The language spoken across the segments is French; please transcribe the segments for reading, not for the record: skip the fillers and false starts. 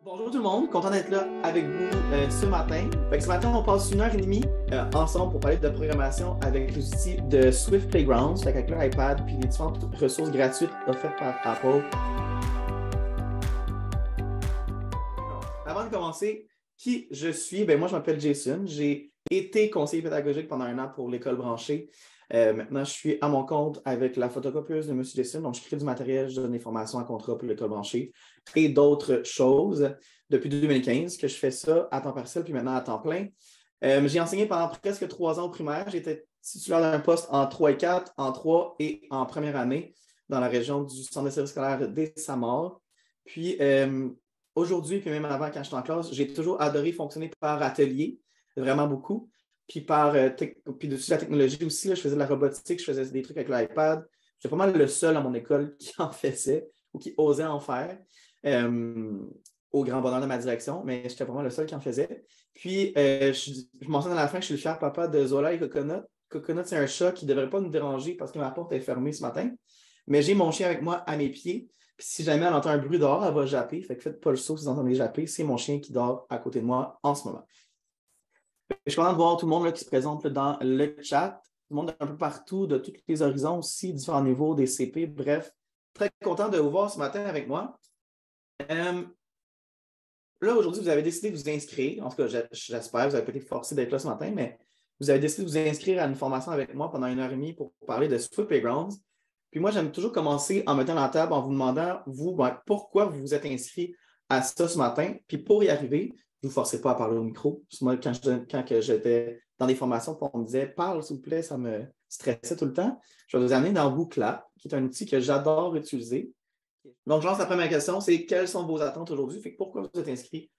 Bonjour tout le monde, content d'être là avec vous ce matin. Ce matin, on passe 1 heure et demie ensemble pour parler de programmation avec les outils de Swift Playgrounds, avec leur iPad, puis les différentes ressources gratuites offertes par Apple. Avant de commencer, qui je suis? Moi, je m'appelle Jason. J'ai été conseiller pédagogique pendant 1 an pour l'école branchée. Maintenant, je suis à mon compte avec la photocopieuse de M. Jason. Donc, je crée du matériel, je donne des formations à contrat pour l'école branchée et d'autres choses depuis 2015 que je fais ça à temps partiel puis maintenant à temps plein. J'ai enseigné pendant presque 3 ans au primaire. J'étais titulaire d'un poste en 3 et 4, en 3 et en première année dans la région du centre de service scolaire des Samars. Puis, aujourd'hui, puis même avant, quand j'étais en classe, j'ai toujours adoré fonctionner par atelier, vraiment beaucoup. Puis puis dessus la technologie aussi, là, je faisais de la robotique, je faisais des trucs avec l'iPad. J'étais pas mal le seul à mon école qui en faisait ou qui osait en faire, au grand bonheur de ma direction, mais j'étais vraiment le seul qui en faisait. Puis, je mentionne à la fin que je suis le fier papa de Zola et Coconut. Coconut, c'est un chat qui ne devrait pas nous déranger parce que ma porte est fermée ce matin. Mais j'ai mon chien avec moi à mes pieds. Puis si jamais elle entend un bruit dehors, elle va japper. Fait que faites pas le saut si vous entendez japper. C'est mon chien qui dort à côté de moi en ce moment. Je suis content de voir tout le monde là, qui se présente là, dans le chat. Tout le monde un peu partout, de tous les horizons aussi, différents niveaux, des CP. Bref, très content de vous voir ce matin avec moi. Là, aujourd'hui, vous avez décidé de vous inscrire. En tout cas, j'espère, vous avez peut-être forcé d'être là ce matin, mais vous avez décidé de vous inscrire à une formation avec moi pendant 1 heure et demie pour parler de Swift Playgrounds. Puis moi, j'aime toujours commencer en mettant la table en vous demandant, vous, pourquoi vous vous êtes inscrit à ça ce matin. Puis pour y arriver, ne vous forcez pas à parler au micro. Moi, quand j'étais dans des formations, on me disait parle, s'il vous plaît, ça me stressait tout le temps. Je vais vous amener dans WooClap, qui est un outil que j'adore utiliser. Donc, je lance la première question, c'est quelles sont vos attentes aujourd'hui? Pourquoi vous êtes inscrit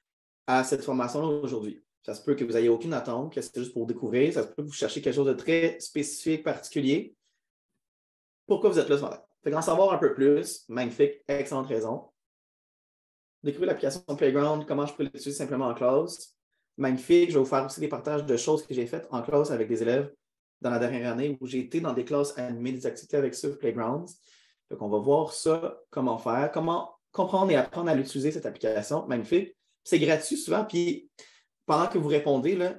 à cette formation-là aujourd'hui? Ça se peut que vous n'ayez aucune attente, que c'est juste pour découvrir. Ça se peut que vous cherchiez quelque chose de très spécifique, particulier. Pourquoi vous êtes là ce matin? En savoir un peu plus, magnifique, excellente raison. Découvrir l'application Playground, comment je peux l'utiliser simplement en classe. Magnifique, je vais vous faire aussi des partages de choses que j'ai faites en classe avec des élèves dans la dernière année où j'ai été dans des classes animées des activités avec Swift Playgrounds. Donc, on va voir ça, comment faire, comment comprendre et apprendre à l'utiliser, cette application. Magnifique. C'est gratuit souvent, puis pendant que vous répondez, là,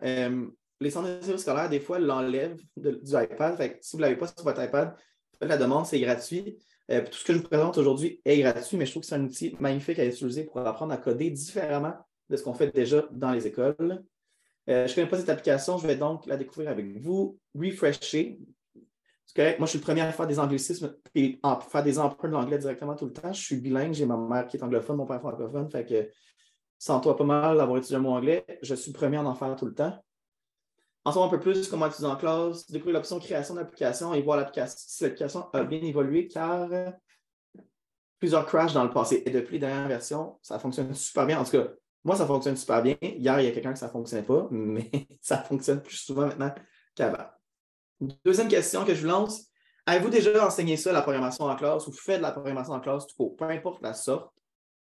les centres de services scolaires, des fois, l'enlèvent du iPad. Si vous ne l'avez pas sur votre iPad, faites la demande, c'est gratuit. Tout ce que je vous présente aujourd'hui est gratuit, mais je trouve que c'est un outil magnifique à utiliser pour apprendre à coder différemment de ce qu'on fait déjà dans les écoles. Je ne connais pas cette application, je vais donc la découvrir avec vous. Refresher. C'est correct. Moi, je suis le premier à faire des anglicismes et à faire des emprunts de l'anglais directement tout le temps. Je suis bilingue, j'ai ma mère qui est anglophone, mon père francophone. Fait que sens-toi pas mal d'avoir utilisé un mot anglais. Je suis le premier à en faire tout le temps. En savoir un peu plus comment utiliser en classe, découvrir l'option création d'application et voir si l'application a bien évolué car plusieurs crashs dans le passé. Et depuis les dernières versions, ça fonctionne super bien. En tout cas, moi, ça fonctionne super bien. Hier, il y a quelqu'un que ça ne fonctionnait pas, mais ça fonctionne plus souvent maintenant qu'avant. Deuxième question que je vous lance. Avez-vous déjà enseigné ça, la programmation en classe, ou fait de la programmation en classe tout court, peu importe la sorte,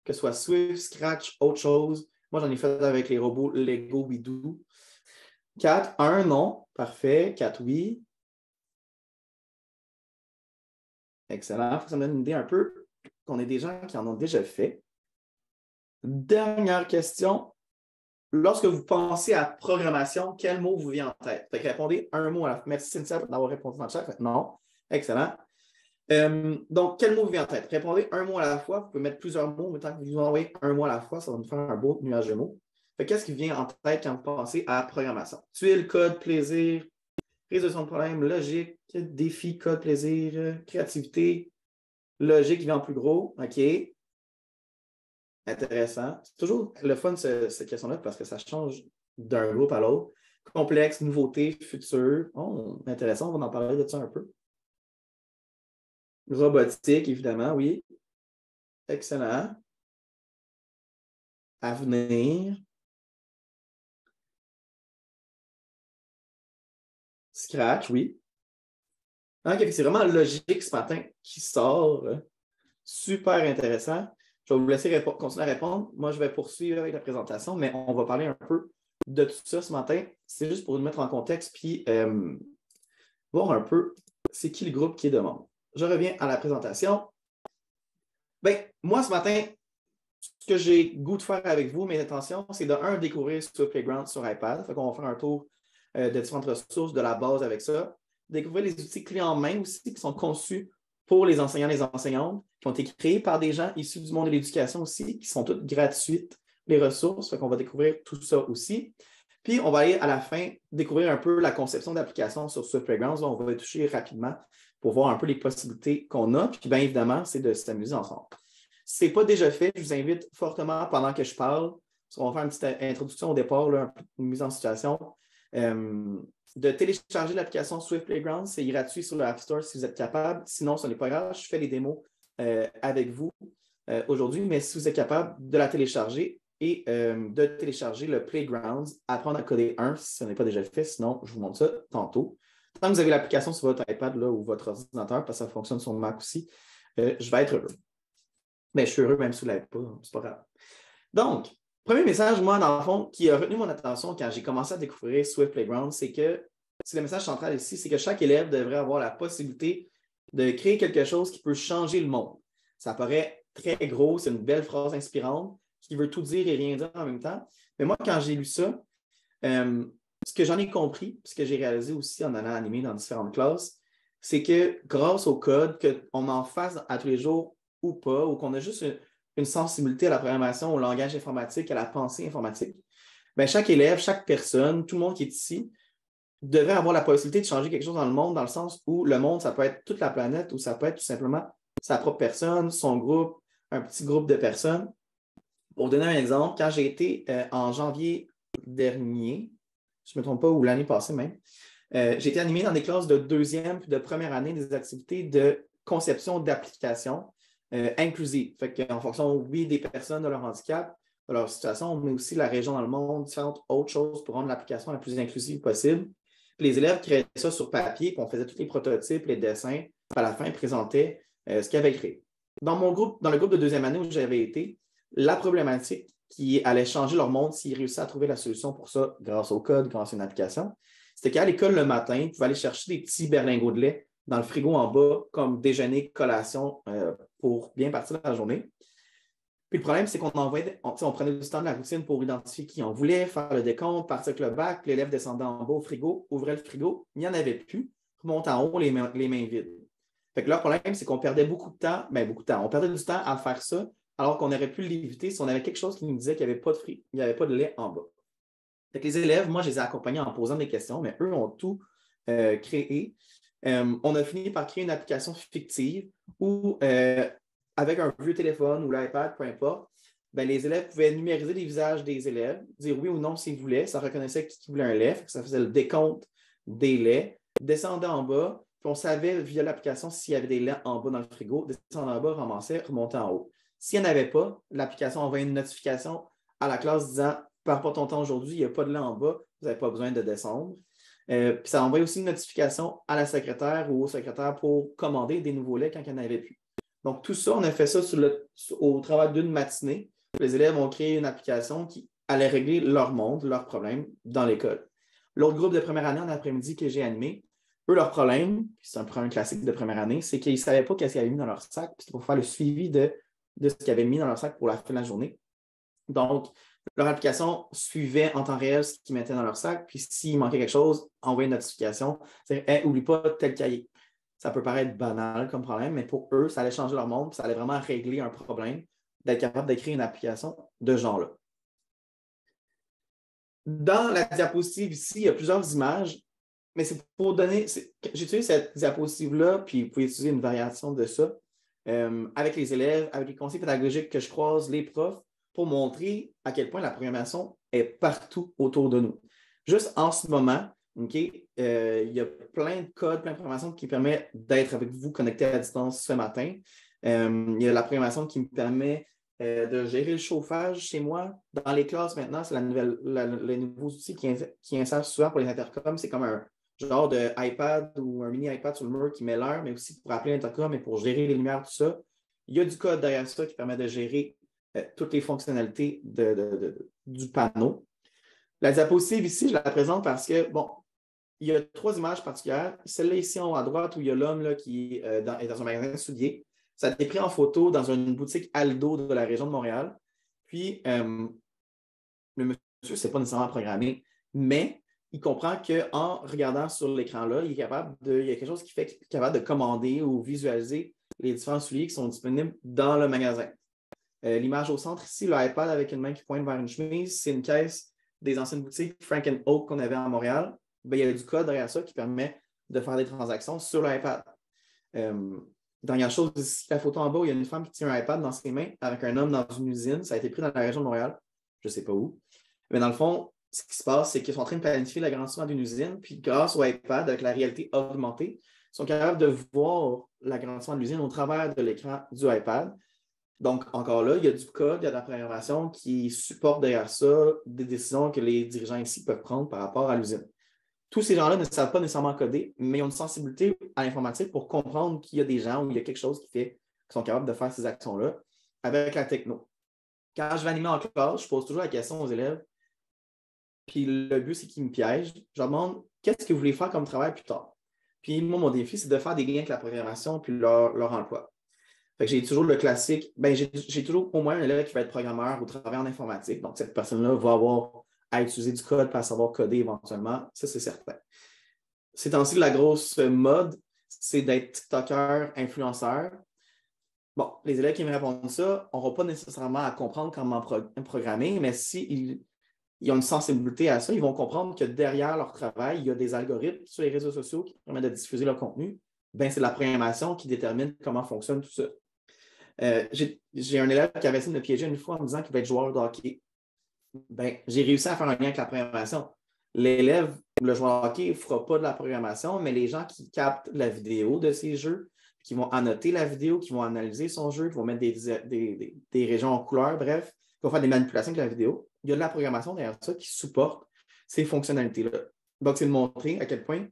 que ce soit Swift, Scratch, autre chose? Moi, j'en ai fait avec les robots Lego Bidoo. 4, 1, non. Parfait. 4, oui. Excellent. Il faut que ça me donne une idée un peu qu'on ait des gens qui en ont déjà fait. Dernière question. Lorsque vous pensez à programmation, quel mot vous vient en tête? Répondez un mot à la fois. Merci Cynthia d'avoir répondu dans le chat. Non. Excellent. Donc, quel mot vous vient en tête? Répondez un mot à la fois. Vous pouvez mettre plusieurs mots, mais tant que vous envoyez un mot à la fois, ça va nous faire un beau nuage de mots. Qu'est-ce qui vient en tête quand vous pensez à programmation? Tuile, code, plaisir, résolution de problème, logique, défi, code, plaisir, créativité, logique qui vient en plus gros. OK. Intéressant. C'est toujours le fun, cette question-là, parce que ça change d'un groupe à l'autre. Complexe, nouveauté, futur. Oh, intéressant, on va en parler de ça un peu. Robotique, évidemment, oui. Excellent. Avenir. Scratch, oui. Okay, c'est vraiment logique ce matin qui sort. Super intéressant. Je vais vous laisser continuer à répondre. Moi, je vais poursuivre avec la présentation, mais on va parler un peu de tout ça ce matin. C'est juste pour nous mettre en contexte puis voir un peu c'est qui le groupe qui est demande. Je reviens à la présentation. Bien, moi, ce matin, ce que j'ai goût de faire avec vous, mes intentions, c'est de, un, découvrir ce Playground sur iPad. Fait qu'on va faire un tour de différentes ressources de la base avec ça. Découvrir les outils clés en main aussi qui sont conçus pour les enseignants et les enseignantes, qui ont été créés par des gens issus du monde de l'éducation aussi, qui sont toutes gratuites, les ressources. Fait qu'on va découvrir tout ça aussi. Puis, on va aller à la fin découvrir un peu la conception d'application sur ce Playground. Là, on va y toucher rapidement pour voir un peu les possibilités qu'on a. Puis, bien évidemment, c'est de s'amuser ensemble. Si ce n'est pas déjà fait, je vous invite fortement pendant que je parle, on va faire une petite introduction au départ, là, une mise en situation, de télécharger l'application Swift Playground. C'est gratuit sur le App Store si vous êtes capable. Sinon, ce n'est pas grave. Je fais les démos avec vous aujourd'hui, mais si vous êtes capable de la télécharger et de télécharger le Playground, apprendre à coder 1 si ce n'est pas déjà fait. Sinon, je vous montre ça tantôt. Tant que vous avez l'application sur votre iPad là, ou votre ordinateur, parce que ça fonctionne sur Mac aussi, je vais être heureux. Mais je suis heureux même si vous ne l'avez pas, c'est pas grave. Donc, premier message, moi, dans le fond, qui a retenu mon attention quand j'ai commencé à découvrir Swift Playground, c'est le message central ici, c'est que chaque élève devrait avoir la possibilité de créer quelque chose qui peut changer le monde. Ça paraît très gros, c'est une belle phrase inspirante, qui veut tout dire et rien dire en même temps. Mais moi, quand j'ai lu ça, ce que j'en ai compris, ce que j'ai réalisé aussi en allant animer dans différentes classes, c'est que grâce au code, qu'on en fasse à tous les jours ou pas, ou qu'on a juste une sensibilité à la programmation, au langage informatique, à la pensée informatique, bien, chaque élève, chaque personne, tout le monde qui est ici, devrait avoir la possibilité de changer quelque chose dans le monde, dans le sens où le monde, ça peut être toute la planète ou ça peut être tout simplement sa propre personne, son groupe, un petit groupe de personnes. Pour donner un exemple, quand j'ai été en janvier dernier, je ne me trompe pas, ou l'année passée même, j'ai été animé dans des classes de deuxième puis de première année des activités de conception d'applications inclusives. Fait qu'en fonction, oui, des personnes, de leur handicap, de leur situation, mais aussi la région dans le monde, différentes autres choses pour rendre l'application la plus inclusive possible. Puis les élèves créaient ça sur papier, puis on faisait tous les prototypes, les dessins, puis à la fin, ils présentaient ce qu'ils avaient créé. Dans le groupe de deuxième année où j'avais été, la problématique qui allait changer leur monde s'ils réussissaient à trouver la solution pour ça grâce au code, grâce à une application, c'était qu'à l'école le matin, ils pouvaient aller chercher des petits berlingots de lait dans le frigo en bas comme déjeuner, collation pour bien partir de la journée. Puis le problème, c'est qu'on on prenait du temps de la routine pour identifier qui on voulait, faire le décompte, partir avec le bac, l'élève descendait en bas au frigo, ouvrait le frigo, il n'y en avait plus, remontait en haut les mains vides. Fait que leur problème, c'est qu'on perdait beaucoup de temps, on perdait du temps à faire ça, alors qu'on aurait pu l'éviter si on avait quelque chose qui nous disait qu'il n'y avait pas de lait en bas. Fait que les élèves, moi, je les ai accompagnés en posant des questions, mais eux ont tout créé. On a fini par créer une application fictive où, avec un vieux téléphone ou l'iPad, peu importe, ben, les élèves pouvaient numériser les visages des élèves, dire oui ou non s'ils voulaient. Ça reconnaissait qui voulait un lait, ça faisait le décompte des laits, descendait en bas, puis on savait via l'application s'il y avait des laits en bas dans le frigo, descendait en bas, ramassait, remontait en haut. S'il n'y en avait pas, l'application envoyait une notification à la classe disant « Perds pas ton temps aujourd'hui, il n'y a pas de lait en bas, vous n'avez pas besoin de descendre. » Puis ça envoie aussi une notification à la secrétaire ou au secrétaire pour commander des nouveaux laits quand il n'y en avait plus. Donc, tout ça, on a fait ça au travail d'une matinée. Les élèves ont créé une application qui allait régler leur monde, leurs problèmes dans l'école. L'autre groupe de première année en après-midi que j'ai animé, eux, leur problème, c'est un problème classique de première année, c'est qu'ils ne savaient pas qu'est-ce qu'ils avaient mis dans leur sac, puis c'était pour faire le suivi de ce qu'ils avaient mis dans leur sac pour la fin de la journée. Donc, leur application suivait en temps réel ce qu'ils mettaient dans leur sac, puis s'il manquait quelque chose, envoyait une notification, c'est hey, oublie pas tel cahier. Ça peut paraître banal comme problème, mais pour eux, ça allait changer leur monde, puis ça allait vraiment régler un problème d'être capable d'écrire une application de ce genre-là. Dans la diapositive ici, il y a plusieurs images, mais c'est pour donner. J'utilise cette diapositive-là, puis vous pouvez utiliser une variation de ça avec les élèves, avec les conseillers pédagogiques que je croise, les profs, pour montrer à quel point la programmation est partout autour de nous. Juste en ce moment, il y a plein de codes, plein de programmation qui permettent d'être avec vous connecté à distance ce matin. Il y a la programmation qui me permet de gérer le chauffage chez moi. Dans les classes maintenant, c'est les nouveaux outils qui insèrent souvent pour les intercoms. C'est comme un genre de iPad ou un mini iPad sur le mur qui met l'heure, mais aussi pour appeler l'intercom et pour gérer les lumières, tout ça. Il y a du code derrière ça qui permet de gérer toutes les fonctionnalités du panneau. La diapositive ici, je la présente parce que, bon, il y a 3 images particulières. Celle-là ici en haut à droite où il y a l'homme qui est dans un magasin de souliers. Ça a été pris en photo dans une boutique Aldo de la région de Montréal. Puis, le monsieur ne sait pas nécessairement programmer, mais il comprend qu'en regardant sur l'écran-là, il y a quelque chose qui fait qu'il est capable de commander ou visualiser les différents souliers qui sont disponibles dans le magasin. L'image au centre ici, l'iPad avec une main qui pointe vers une chemise, c'est une caisse des anciennes boutiques Frank & Oak qu'on avait à Montréal. Ben, il y a du code derrière ça qui permet de faire des transactions sur l'iPad. Dernière chose, ici, la photo en bas, il y a une femme qui tient un iPad dans ses mains avec un homme dans une usine. Ça a été pris dans la région de Montréal. Je ne sais pas où. Mais dans le fond, ce qui se passe, c'est qu'ils sont en train de planifier l'agrandissement d'une usine. Puis grâce au iPad, avec la réalité augmentée, ils sont capables de voir l'agrandissement de l'usine au travers de l'écran du iPad. Donc, encore là, il y a du code, il y a de la programmation qui supporte derrière ça des décisions que les dirigeants ici peuvent prendre par rapport à l'usine. Tous ces gens-là ne savent pas nécessairement coder, mais ils ont une sensibilité à l'informatique pour comprendre qu'il y a des gens ou il y a quelque chose qui sont capables de faire ces actions-là avec la techno. Quand je vais animer en classe, je pose toujours la question aux élèves, puis le but, c'est qu'ils me piègent. Je leur demande qu'est-ce que vous voulez faire comme travail plus tard. Puis moi, mon défi, c'est de faire des liens avec la programmation puis leur emploi. Fait que j'ai toujours le classique, j'ai toujours au moins un élève qui va être programmeur ou travailler en informatique. Donc, cette personne-là va avoir à utiliser du code pour savoir coder éventuellement. Ça, c'est certain. Ces temps-ci, la grosse mode, c'est d'être TikToker, influenceur. Bon, les élèves qui me répondent ça n'auront pas nécessairement à comprendre comment programmer, mais s'ils ont une sensibilité à ça, ils vont comprendre que derrière leur travail, il y a des algorithmes sur les réseaux sociaux qui permettent de diffuser leur contenu. Ben, c'est la programmation qui détermine comment fonctionne tout ça. J'ai un élève qui avait essayé de me piéger une fois en me disant qu'il va être joueur de hockey. Ben, j'ai réussi à faire un lien avec la programmation. L'élève, le joueur de hockey, ne fera pas de la programmation, mais les gens qui captent la vidéo de ces jeux, qui vont annoter la vidéo, qui vont analyser son jeu, qui vont mettre des régions en couleur, bref, qui vont faire des manipulations avec la vidéo, il y a de la programmation derrière ça qui supporte ces fonctionnalités-là. Donc, c'est de montrer à quel point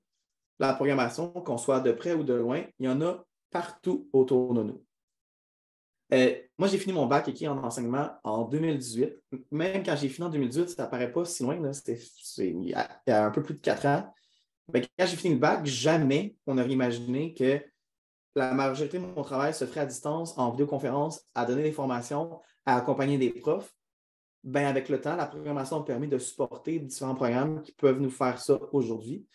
la programmation, qu'on soit de près ou de loin, il y en a partout autour de nous. Moi, j'ai fini mon bac en enseignement en 2018. Même quand j'ai fini en 2018, ça ne paraît pas si loin. Là. Il y a un peu plus de 4 ans. Mais quand j'ai fini le bac, jamais on aurait imaginé que la majorité de mon travail se ferait à distance, en vidéoconférence, à donner des formations, à accompagner des profs. Ben, avec le temps, la programmation a permis de supporter différents programmes qui peuvent nous faire ça aujourd'hui.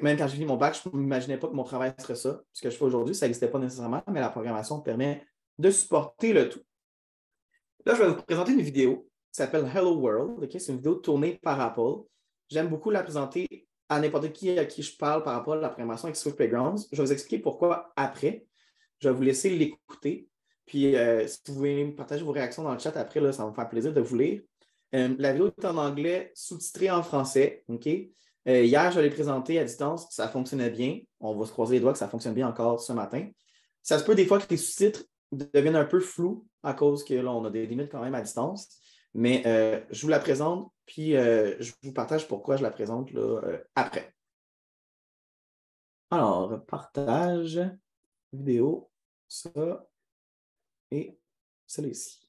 Même quand j'ai fini mon bac, je ne m'imaginais pas que mon travail serait ça. Ce que je fais aujourd'hui, ça n'existait pas nécessairement, mais la programmation permet de supporter le tout. Là, je vais vous présenter une vidéo qui s'appelle Hello World. Okay? C'est une vidéo tournée par Apple. J'aime beaucoup la présenter à n'importe qui à qui je parle par rapport à la programmation avec Swift Playgrounds. Je vais vous expliquer pourquoi après. Je vais vous laisser l'écouter. Puis, si vous voulez partager vos réactions dans le chat après, là, ça va me faire plaisir de vous lire. La vidéo est en anglais, sous-titrée en français. Okay? Hier, je l'ai présenté à distance, ça fonctionnait bien. On va se croiser les doigts que ça fonctionne bien encore ce matin. Ça se peut des fois que les sous-titres deviennent un peu flous à cause que là, on a des limites quand même à distance. Mais je vous la présente, puis je vous partage pourquoi je la présente là, après. Alors, partage, vidéo, ça et celle-ci.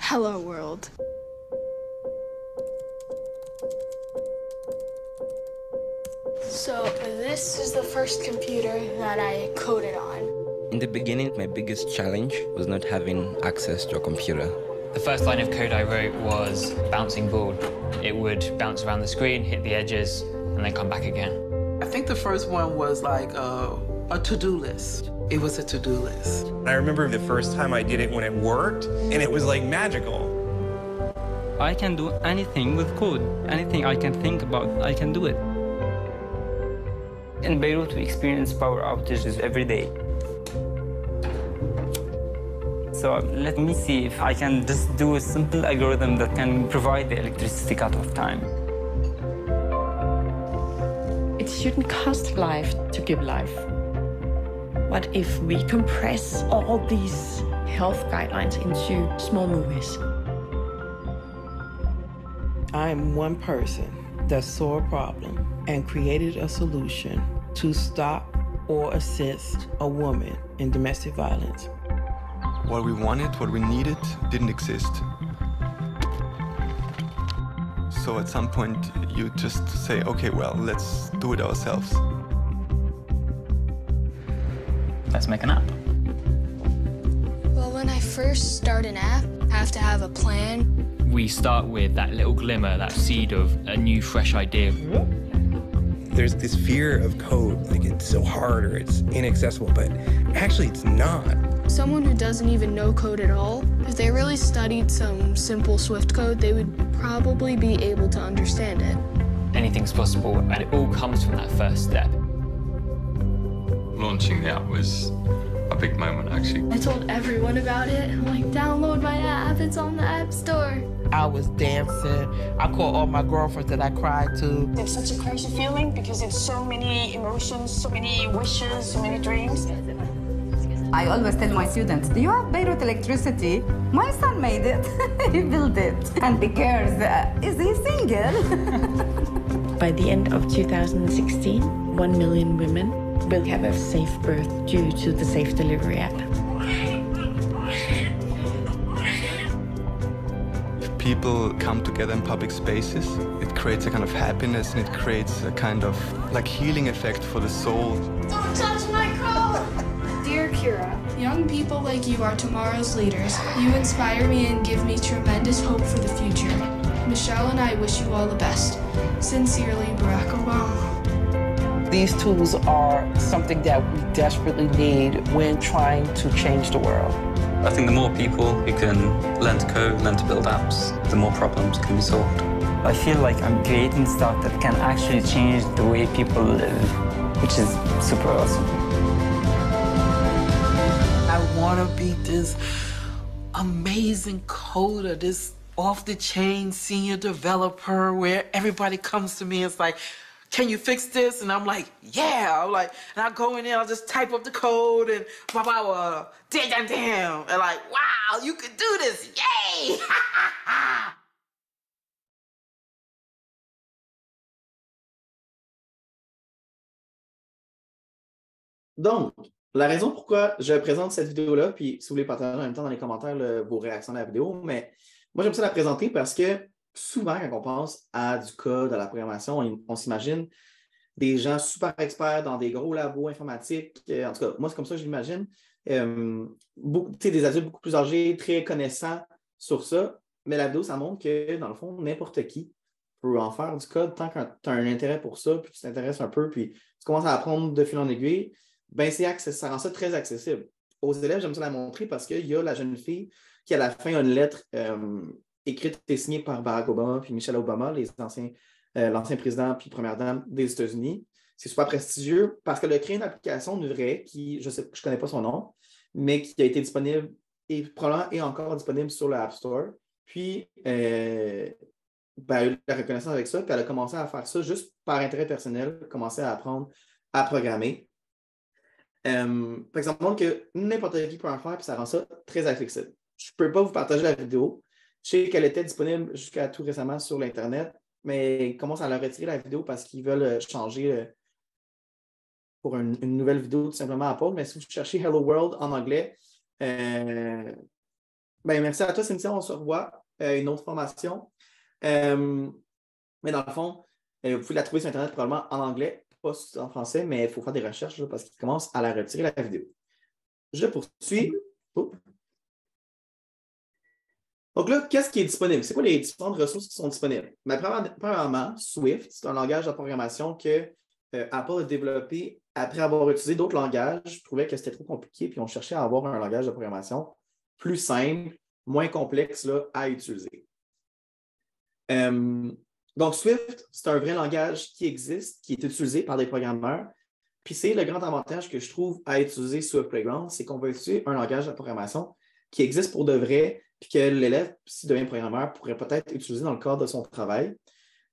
Hello World. So this is the first computer that I coded on. In the beginning, my biggest challenge was not having access to a computer. The first line of code I wrote was bouncing ball. It would bounce around the screen, hit the edges, and then come back again. I think the first one was like a to-do list. It was a to-do list. I remember the first time I did it when it worked, and it was like magical. I can do anything with code. Anything I can think about, I can do it. In Beirut, we experience power outages every day. So let me see if I can just do a simple algorithm that can provide the electricity cut-off time. It shouldn't cost life to give life. What if we compress all these health guidelines into small movies? I'm one person that saw a problem and created a solution to stop or assist a woman in domestic violence. What we wanted, what we needed, didn't exist. So at some point, you just say, okay, well, let's do it ourselves. let's make an app. Well, when I first start an app, I have to have a plan. We start with that little glimmer, that seed of a new, fresh idea. There's this fear of code, like it's so hard or it's inaccessible, but actually it's not. Someone who doesn't even know code at all, if they really studied some simple Swift code, they would probably be able to understand it. Anything's possible, and it all comes from that first step. Launching the app was a big moment, actually. I told everyone about it. I'm like, download my app, it's on the App Store. I was dancing. I called all my girlfriends that I cried to. It's such a crazy feeling because it's so many emotions, so many wishes, so many dreams. I always tell my students, do you have Beirut electricity? My son made it. He built it. And the girls, is he single? By the end of 2016, 1 million women will have a safe birth due to the Safe Delivery app. If people come together in public spaces, it creates a kind of happiness and it creates a kind of like healing effect for the soul. Don't touch my code! Dear Kira, young people like you are tomorrow's leaders. You inspire me and give me tremendous hope for the future. Michelle and I wish you all the best. Sincerely, Barack Obama. These tools are something that we desperately need when trying to change the world. I think the more people who can learn to code, learn to build apps, the more problems can be solved. I feel like I'm creating stuff that can actually change the way people live, which is super awesome. I want to be this amazing coder, this off-the-chain senior developer where everybody comes to me and it's like, can you fix this? And I'm like, yeah. I'm like, and I go in there, I'll just type up the code and blah, blah, blah, damn, damn. And like, wow, you can do this, yay! Donc, la raison pourquoi je présente cette vidéo-là, puis si vous voulez partager en même temps dans les commentaires vos réactions à la vidéo, mais moi, j'aime ça la présenter parce que souvent, quand on pense à du code, à la programmation, on s'imagine des gens super experts dans des gros labos informatiques. En tout cas, moi, c'est comme ça que je l'imagine. Des adultes beaucoup plus âgés, très connaissants sur ça. Mais la vidéo, ça montre que, dans le fond, n'importe qui peut en faire du code tant que tu as un intérêt pour ça, puis tu t'intéresses un peu, puis tu commences à apprendre de fil en aiguille. Ben, ça rend ça très accessible. Aux élèves, j'aime ça la montrer parce qu'il y a la jeune fille qui, à la fin, a une lettre écrite et signée par Barack Obama puis Michelle Obama, l'ancien président puis première dame des États-Unis. C'est super prestigieux parce qu'elle a créé une application de vrai qui, je ne connais pas son nom, mais qui a été disponible et probablement est encore disponible sur le App Store. Puis, elle a eu la reconnaissance avec ça, puis elle a commencé à faire ça juste par intérêt personnel, commencer à apprendre à programmer. Par exemple, ça montre que n'importe qui peut en faire, puis ça rend ça très accessible. Je ne peux pas vous partager la vidéo. Je sais qu'elle était disponible jusqu'à tout récemment sur l'Internet, mais ils commencent à leur retirer la vidéo parce qu'ils veulent changer pour une nouvelle vidéo tout simplement à pause. Mais si vous cherchez Hello World en anglais, merci à toi, Cynthia. On se revoit. Une autre formation. Mais dans le fond, vous pouvez la trouver sur Internet probablement en anglais, pas en français, mais il faut faire des recherches là, parce qu'ils commencent à la retirer la vidéo. Je poursuis. Donc là, qu'est-ce qui est disponible? C'est quoi les différentes ressources qui sont disponibles? Mais premièrement, Swift, c'est un langage de programmation que Apple a développé après avoir utilisé d'autres langages. Je trouvais que c'était trop compliqué, puis on cherchait à avoir un langage de programmation plus simple, moins complexe là, à utiliser. Donc, Swift, c'est un vrai langage qui existe, qui est utilisé par des programmeurs. Puis c'est le grand avantage que je trouve à utiliser Swift Playground, c'est qu'on va utiliser un langage de programmation qui existe pour de vrai, puis que l'élève, s'il devient programmeur, pourrait peut-être utiliser dans le cadre de son travail.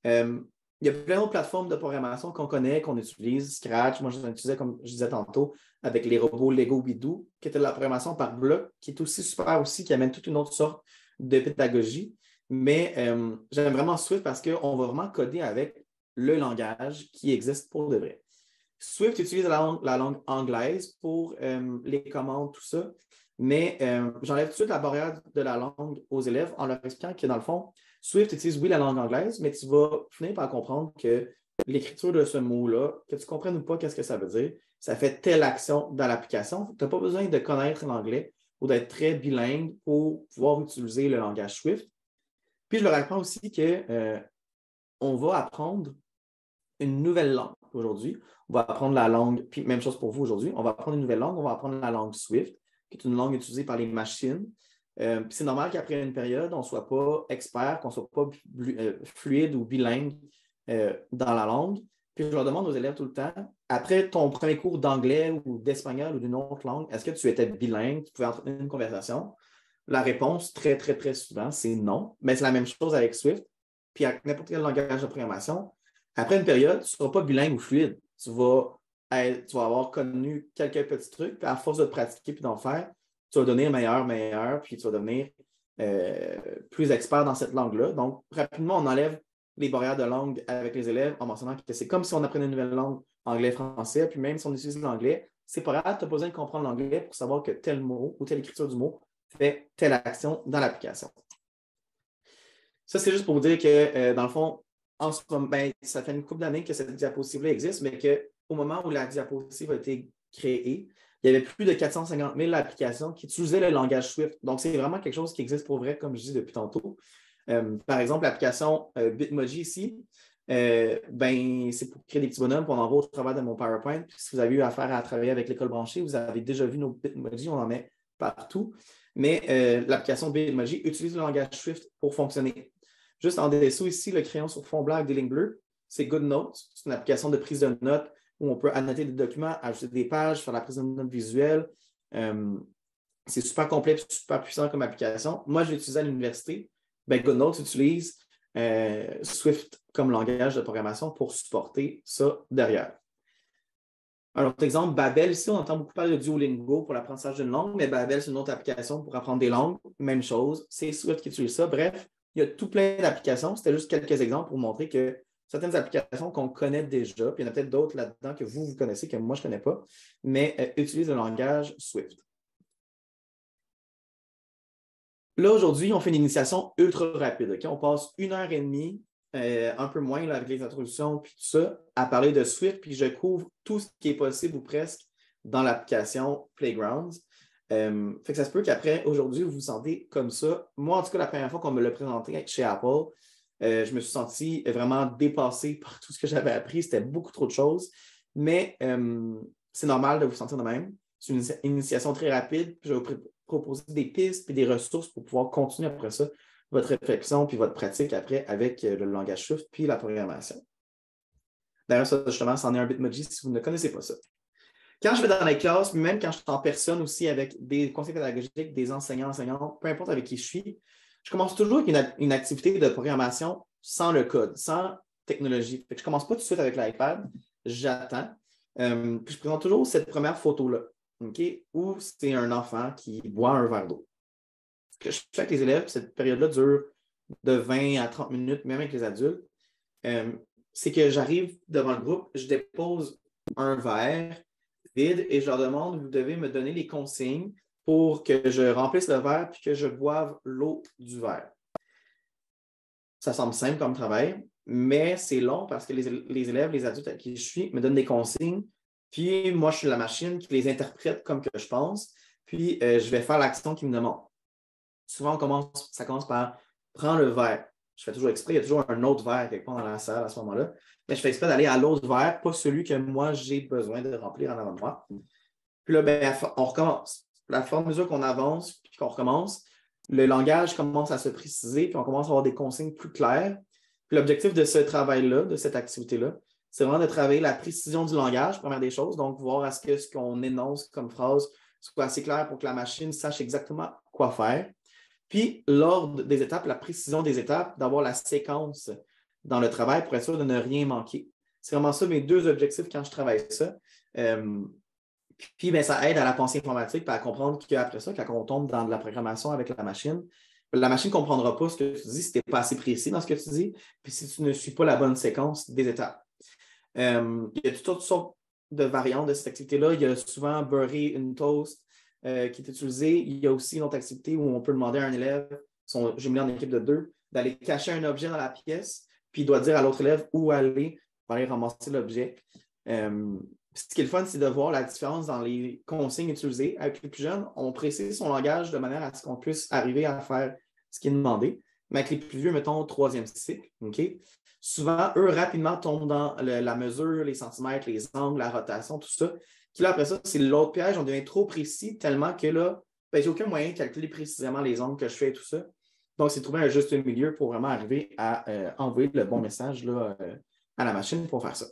Il y a plein d'autres plateformes de programmation qu'on connaît, qu'on utilise, Scratch, moi je l'utilisais comme je disais tantôt, avec les robots Lego Bidoo, qui était de la programmation par bloc, qui est aussi super aussi, qui amène toute une autre sorte de pédagogie. Mais j'aime vraiment Swift parce qu'on va vraiment coder avec le langage qui existe pour de vrai. Swift utilise la langue anglaise pour les commandes, tout ça. Mais j'enlève tout de suite la barrière de la langue aux élèves en leur expliquant que dans le fond, Swift utilise oui la langue anglaise, mais tu vas finir par comprendre que l'écriture de ce mot-là, que tu comprennes ou pas qu'est-ce que ça veut dire, ça fait telle action dans l'application. Tu n'as pas besoin de connaître l'anglais ou d'être très bilingue pour pouvoir utiliser le langage Swift. Puis je leur apprends aussi qu'on va apprendre une nouvelle langue aujourd'hui. On va apprendre la langue, puis même chose pour vous aujourd'hui, on va apprendre une nouvelle langue, on va apprendre la langue Swift, qui est une langue utilisée par les machines. Puis c'est normal qu'après une période, on ne soit pas expert, qu'on ne soit pas fluide ou bilingue dans la langue. Puis je leur demande aux élèves tout le temps, après ton premier cours d'anglais ou d'espagnol ou d'une autre langue, est-ce que tu étais bilingue, tu pouvais entretenir une conversation? La réponse, très, très, très souvent, c'est non. Mais c'est la même chose avec Swift. Puis avec n'importe quel langage de programmation, après une période, tu ne seras pas bilingue ou fluide. Tu vas avoir connu quelques petits trucs, puis à force de te pratiquer puis d'en faire, tu vas devenir meilleur, puis tu vas devenir plus expert dans cette langue-là. Donc, rapidement, on enlève les barrières de langue avec les élèves en mentionnant que c'est comme si on apprenait une nouvelle langue, anglais-français, puis même si on utilise l'anglais, c'est pas grave, tu n'as pas besoin de comprendre l'anglais pour savoir que tel mot ou telle écriture du mot fait telle action dans l'application. Ça, c'est juste pour vous dire que, dans le fond, en ce moment, ça fait une couple d'années que cette diapositive-là existe, mais qu'au moment où la diapositive a été créée, il y avait plus de 450 000 applications qui utilisaient le langage Swift. Donc, c'est vraiment quelque chose qui existe pour vrai, comme je dis depuis tantôt. Par exemple, l'application Bitmoji ici, c'est pour créer des petits bonhommes, puis on en voit au travers de mon PowerPoint. Puis si vous avez eu affaire à travailler avec l'école branchée, vous avez déjà vu nos Bitmoji, on en met partout. Mais l'application Bitmoji utilise le langage Swift pour fonctionner. Juste en dessous ici, le crayon sur fond blanc avec des lignes bleues, c'est GoodNotes. C'est une application de prise de notes où on peut annoter des documents, ajouter des pages, faire la prise de notes visuelle. C'est super complet et super puissant comme application. Moi, je l'ai utilisé à l'université. GoodNotes utilise Swift comme langage de programmation pour supporter ça derrière. Un autre exemple, Babel, ici, on entend beaucoup parler de Duolingo pour l'apprentissage d'une langue, mais Babel, c'est une autre application pour apprendre des langues. Même chose, c'est Swift qui utilise ça. Bref, il y a tout plein d'applications. C'était juste quelques exemples pour montrer que certaines applications qu'on connaît déjà, puis il y en a peut-être d'autres là-dedans que vous connaissez, que moi, je ne connais pas, mais utilisent le langage Swift. Là, aujourd'hui, on fait une initiation ultra rapide. Okay? On passe 1h30, un peu moins là, avec les introductions puis tout ça, à parler de Swift, puis je couvre tout ce qui est possible ou presque dans l'application Playgrounds. Fait que ça se peut qu'après, aujourd'hui, vous vous sentez comme ça. Moi, en tout cas, la première fois qu'on me l'a présenté chez Apple, je me suis senti vraiment dépassé par tout ce que j'avais appris. C'était beaucoup trop de choses, mais c'est normal de vous sentir de même. C'est une initiation très rapide, puis je vais vous proposer des pistes et des ressources pour pouvoir continuer après ça votre réflexion puis votre pratique après avec le langage Swift puis la programmation. D'ailleurs, ça, justement, c'en est un Bitmoji si vous ne connaissez pas ça. Quand je vais dans les classes, puis même quand je suis en personne aussi avec des conseils pédagogiques, des enseignants, enseignantes, peu importe avec qui je suis, je commence toujours avec une activité de programmation sans le code, sans technologie. Fait que je ne commence pas tout de suite avec l'iPad, j'attends. Puis je présente toujours cette première photo-là, okay, où c'est un enfant qui boit un verre d'eau. Ce que je fais avec les élèves, cette période-là dure de 20 à 30 minutes, même avec les adultes, c'est que j'arrive devant le groupe, je dépose un verre vide et je leur demande, vous devez me donner les consignes pour que je remplisse le verre puis que je boive l'eau du verre. Ça semble simple comme travail, mais c'est long parce que les élèves, les adultes avec qui je suis, me donnent des consignes, puis moi, je suis la machine qui les interprète comme que je pense, puis je vais faire l'action qu'ils me demandent. Souvent, ça commence par prendre le verre. Je fais toujours exprès, il y a toujours un autre verre quelque part dans la salle à ce moment-là. Mais je fais exprès d'aller à l'autre verre, pas celui que moi j'ai besoin de remplir en avant de moi. Puis là, on recommence. À la mesure qu'on avance puis qu'on recommence, le langage commence à se préciser, puis on commence à avoir des consignes plus claires. Puis l'objectif de ce travail-là, de cette activité-là, c'est vraiment de travailler la précision du langage, première des choses, donc voir à ce que ce qu'on énonce comme phrase soit assez clair pour que la machine sache exactement quoi faire. Puis, l'ordre des étapes, la précision des étapes, d'avoir la séquence dans le travail pour être sûr de ne rien manquer. C'est vraiment ça mes deux objectifs quand je travaille ça. Puis, ça aide à la pensée informatique et à comprendre qu'après ça, quand on tombe dans de la programmation avec la machine ne comprendra pas ce que tu dis si tu n'es pas assez précis dans ce que tu dis, puis si tu ne suis pas la bonne séquence des étapes. Il y a toutes sortes de variantes de cette activité-là. Il y a souvent beurrer une toast qui est utilisée. Il y a aussi une autre activité où on peut demander à un élève, sont jumelés en équipe de 2, d'aller cacher un objet dans la pièce, puis il doit dire à l'autre élève où aller pour aller ramasser l'objet. Puis ce qui est le fun, c'est de voir la différence dans les consignes utilisées. Avec les plus jeunes, on précise son langage de manière à ce qu'on puisse arriver à faire ce qui est demandé. Mais avec les plus vieux, mettons, troisième cycle, OK? Souvent, eux, rapidement, tombent dans la mesure, les centimètres, les angles, la rotation, tout ça. Qui là, après ça, c'est l'autre piège. On devient trop précis tellement que là, ben, j'ai aucun moyen de calculer précisément les angles que je fais et tout ça. Donc, c'est trouver un juste milieu pour vraiment arriver à envoyer le bon message là, à la machine pour faire ça.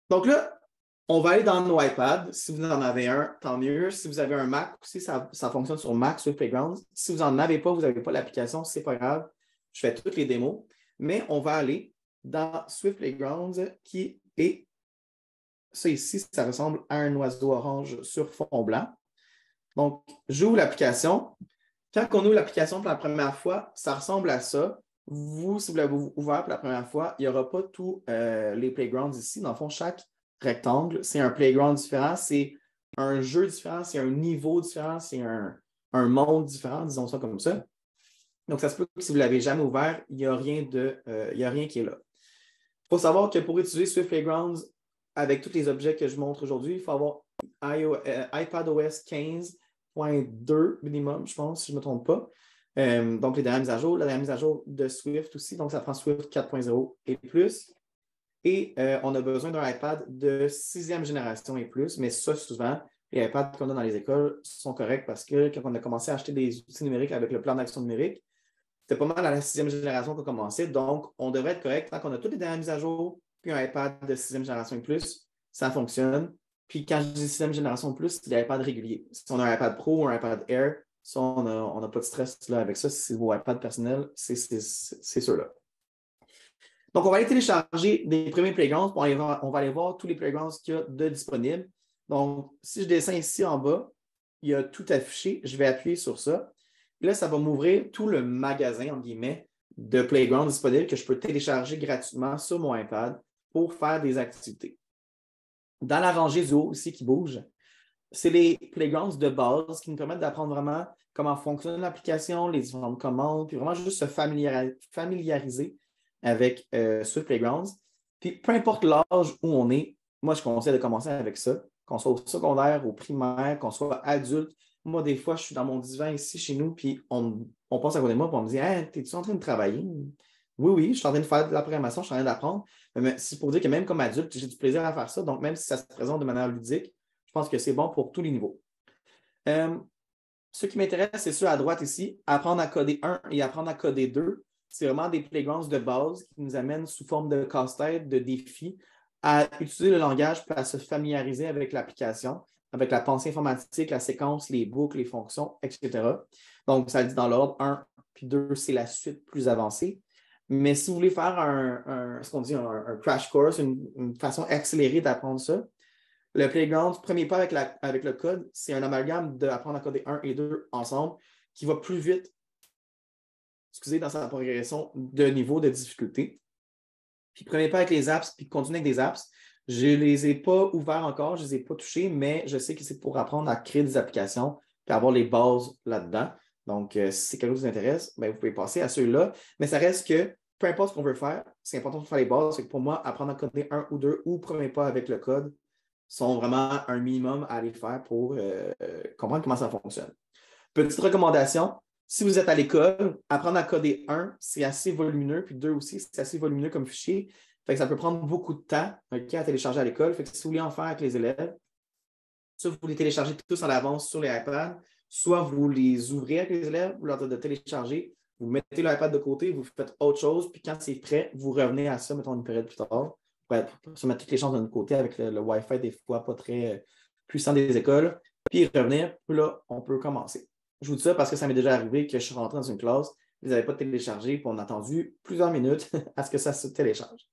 Donc là, on va aller dans nos iPads. Si vous en avez un, tant mieux. Si vous avez un Mac aussi, ça fonctionne sur Mac, sur Playgrounds. Si vous n'en avez pas, vous n'avez pas l'application, ce n'est pas grave. Je fais toutes les démos. Mais on va aller dans Swift Playgrounds qui est ça ici, ça ressemble à un oiseau orange sur fond blanc. Donc, j'ouvre l'application. Quand on ouvre l'application pour la première fois, ça ressemble à ça. Vous, si vous l'avez ouvert pour la première fois, il n'y aura pas tous les playgrounds ici. Dans le fond, chaque rectangle, c'est un playground différent, c'est un jeu différent, c'est un niveau différent, c'est un monde différent, disons ça comme ça. Donc, ça se peut que si vous ne l'avez jamais ouvert, il n'y a rien qui est là. Il faut savoir que pour utiliser Swift Playgrounds avec tous les objets que je montre aujourd'hui, il faut avoir iPadOS 15.2 minimum, je pense, si je ne me trompe pas. Donc, les dernières mises à jour, la dernière mise à jour de Swift aussi, donc ça prend Swift 4.0 et plus. Et on a besoin d'un iPad de 6e génération et plus, mais ça, souvent, les iPads qu'on a dans les écoles sont corrects parce que quand on a commencé à acheter des outils numériques avec le plan d'action numérique, c'était pas mal à la 6e génération qu'on commençait, donc on devrait être correct tant qu'on a toutes les dernières mises à jour, puis un iPad de 6e génération et plus, ça fonctionne. Puis quand je dis 6e génération et plus, c'est des iPads réguliers. Si on a un iPad Pro ou un iPad Air, ça, on n'a pas de stress là, avec ça. Si c'est vos iPads personnels, c'est ceux-là. Donc, on va aller télécharger des premiers playgrounds. On va aller voir tous les playgrounds qu'il y a de disponibles. Donc, si je descends ici en bas, il y a tout affiché. Je vais appuyer sur ça. Et là, ça va m'ouvrir tout le magasin, entre guillemets, de playgrounds disponibles que je peux télécharger gratuitement sur mon iPad pour faire des activités. Dans la rangée du haut ici qui bouge, c'est les playgrounds de base qui nous permettent d'apprendre vraiment comment fonctionne l'application, les différentes commandes, puis vraiment juste se familiariser avec Swift Playgrounds. Puis peu importe l'âge où on est, moi je conseille de commencer avec ça, qu'on soit au secondaire, au primaire, qu'on soit adulte. Moi, des fois, je suis dans mon divan ici chez nous, puis on passe à côté de moi, puis on me dit hey, « T'es-tu en train de travailler? » Oui, je suis en train de faire de la programmation, je suis en train d'apprendre. Mais c'est pour dire que même comme adulte, j'ai du plaisir à faire ça. Donc, même si ça se présente de manière ludique, je pense que c'est bon pour tous les niveaux. Ce qui m'intéresse, c'est ceux à droite ici, apprendre à coder 1 et apprendre à coder 2. C'est vraiment des playgrounds de base qui nous amènent sous forme de casse-tête, de défis, à utiliser le langage pour se familiariser avec l'application, avec la pensée informatique, la séquence, les boucles, les fonctions, etc. Donc, ça le dit dans l'ordre 1 puis 2, c'est la suite plus avancée. Mais si vous voulez faire ce qu'on dit un crash course, une façon accélérée d'apprendre ça, le Playground, premier pas avec le code, c'est un amalgame d'apprendre à coder 1 et 2 ensemble qui va plus vite, dans sa progression de niveau de difficulté. Puis premier pas avec les apps, puis continuer avec des apps. Je ne les ai pas ouverts encore, je ne les ai pas touchés, mais je sais que c'est pour apprendre à créer des applications puis avoir les bases là-dedans. Donc, si c'est quelque chose qui vous intéresse, bien, vous pouvez passer à ceux-là. Mais ça reste que peu importe ce qu'on veut faire, c'est important de faire les bases. C'est que pour moi, apprendre à coder 1 ou 2 ou premier pas avec le code sont vraiment un minimum à aller faire pour comprendre comment ça fonctionne. Petite recommandation, si vous êtes à l'école, apprendre à coder 1, c'est assez volumineux, puis 2 aussi, c'est assez volumineux comme fichier. Fait que ça peut prendre beaucoup de temps à télécharger à l'école. Fait que si vous voulez en faire avec les élèves, soit vous les téléchargez tous en avance sur les iPads, soit vous les ouvrez avec les élèves, vous leur dites de télécharger, vous mettez l'iPad de côté, vous faites autre chose, puis quand c'est prêt, vous revenez à ça, mettons une période plus tard. Pour se mettre toutes les chances de notre côté avec le Wi-Fi des fois pas très puissant des écoles, puis revenir, puis là, on peut commencer. Je vous dis ça parce que ça m'est déjà arrivé que je suis rentré dans une classe, ils n'avaient pas téléchargé, puis on a attendu plusieurs minutes à ce que ça se télécharge.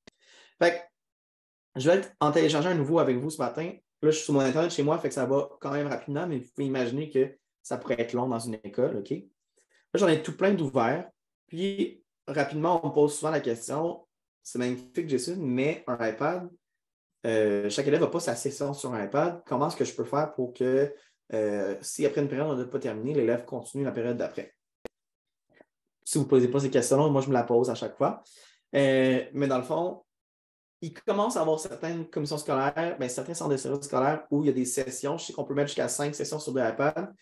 Fait que je vais être en téléchargeant un nouveau avec vous ce matin. Là, je suis sur mon Internet chez moi, fait que ça va quand même rapidement, mais vous pouvez imaginer que ça pourrait être long dans une école, OK? Là, j'en ai tout plein d'ouverts. Puis, rapidement, on me pose souvent la question, c'est magnifique, Jason, mais un iPad, chaque élève n'a pas sa session sur un iPad. Comment est-ce que je peux faire pour que, si après une période, on n'a pas terminé, l'élève continue la période d'après? Si vous ne posez pas ces questions-là, moi, je me la pose à chaque fois. Mais dans le fond, il commence à avoir certaines commissions scolaires, certains centres de services scolaires où il y a des sessions. Je sais qu'on peut mettre jusqu'à 5 sessions sur de l'iPad,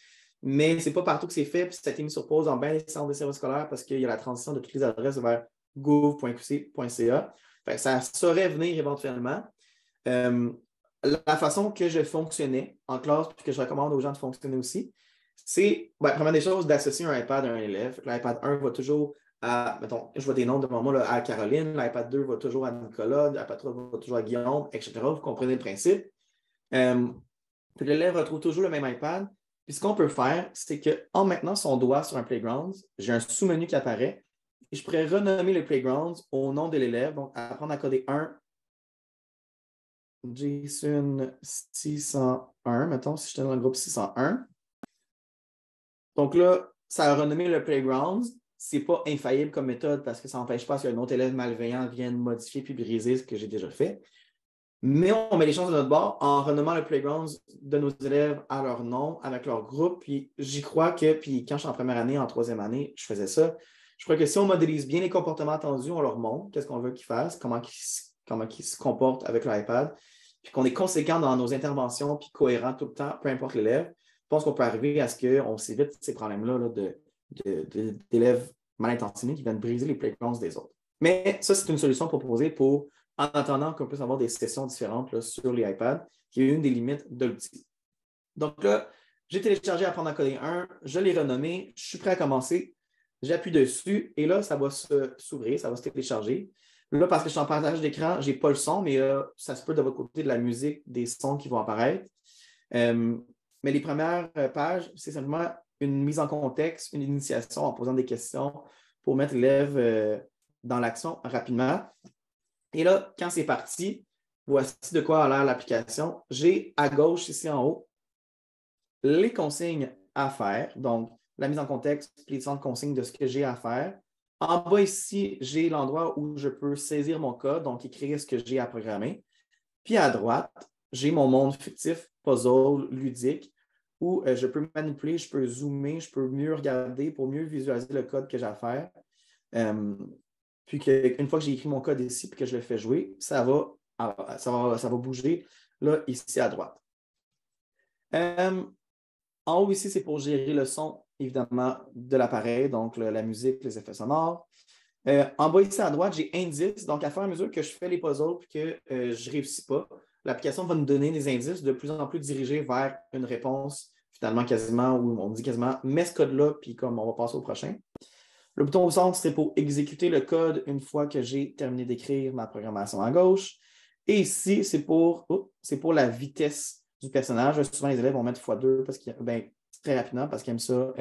mais ce n'est pas partout que c'est fait. Puis ça a été mis sur pause dans bien les centres de services scolaires parce qu'il y a la transition de toutes les adresses vers gouv.qc.ca. Ça saurait venir éventuellement. La façon que je fonctionnais en classe, puis que je recommande aux gens de fonctionner aussi, c'est, première des choses, d'associer un iPad à un élève. L'iPad 1 va toujours à, mettons, je vois des noms devant moi, là, à Caroline, l'iPad 2 va toujours à Nicolas, l'iPad 3 va toujours à Guillaume, etc. Vous comprenez le principe. Puis l'élève retrouve toujours le même iPad. Puis ce qu'on peut faire, c'est qu'en maintenant son doigt sur un playground, j'ai un sous-menu qui apparaît et je pourrais renommer le playground au nom de l'élève. Donc, apprendre à coder 1, Jason 601, mettons, si je suis dans le groupe 601. Donc là, ça a renommé le playground. Ce n'est pas infaillible comme méthode parce que ça n'empêche pas qu'un autre élève malveillant vienne modifier puis briser ce que j'ai déjà fait. Mais on met les chances de notre bord en renommant le playground de nos élèves à leur nom, avec leur groupe. Puis j'y crois que, puis quand je suis en première année, en troisième année, je faisais ça. Je crois que si on modélise bien les comportements attendus, on leur montre qu'est-ce qu'on veut qu'ils fassent, comment ils se comportent avec l'iPad, puis qu'on est conséquent dans nos interventions, puis cohérent tout le temps, peu importe l'élève. Je pense qu'on peut arriver à ce qu'on s'évite ces problèmes-là là, d'élèves mal intentionnés qui viennent briser les playgrounds des autres. Mais ça, c'est une solution proposée pour, en attendant qu'on puisse avoir des sessions différentes là, sur les iPads, qui est une des limites de l'outil. Donc là, j'ai téléchargé Apprendre à coder 1, je l'ai renommé, je suis prêt à commencer, j'appuie dessus et là, ça va s'ouvrir, ça va se télécharger. Là, parce que je suis en partage d'écran, je n'ai pas le son, mais ça se peut de votre côté de la musique, des sons qui vont apparaître. Mais les premières pages, c'est simplement une mise en contexte, une initiation en posant des questions pour mettre l'élève dans l'action rapidement. Et là, quand c'est parti, voici de quoi a l'air l'application. J'ai à gauche, ici en haut, les consignes à faire. Donc, la mise en contexte, les différentes consignes de ce que j'ai à faire. En bas ici, j'ai l'endroit où je peux saisir mon code, donc écrire ce que j'ai à programmer. Puis à droite, j'ai mon monde fictif, puzzle, ludique, où je peux manipuler, je peux zoomer, je peux mieux regarder pour mieux visualiser le code que j'ai à faire. Puis une fois que j'ai écrit mon code ici et que je le fais jouer, ça va bouger là, ici à droite. En haut ici, c'est pour gérer le son, évidemment, de l'appareil, donc la musique, les effets sonores. En bas ici à droite, j'ai indices. Donc, à fur et à mesure que je fais les puzzles et que je ne réussis pas, l'application va nous donner des indices de plus en plus dirigés vers une réponse, finalement, quasiment, où on dit quasiment, mets ce code-là, puis comme on va passer au prochain. Le bouton au centre, c'est pour exécuter le code une fois que j'ai terminé d'écrire ma programmation à gauche. Et ici, c'est pour la vitesse du personnage. Souvent, les élèves vont mettre x2 parce qu'ils très rapidement parce qu'ils aiment ça.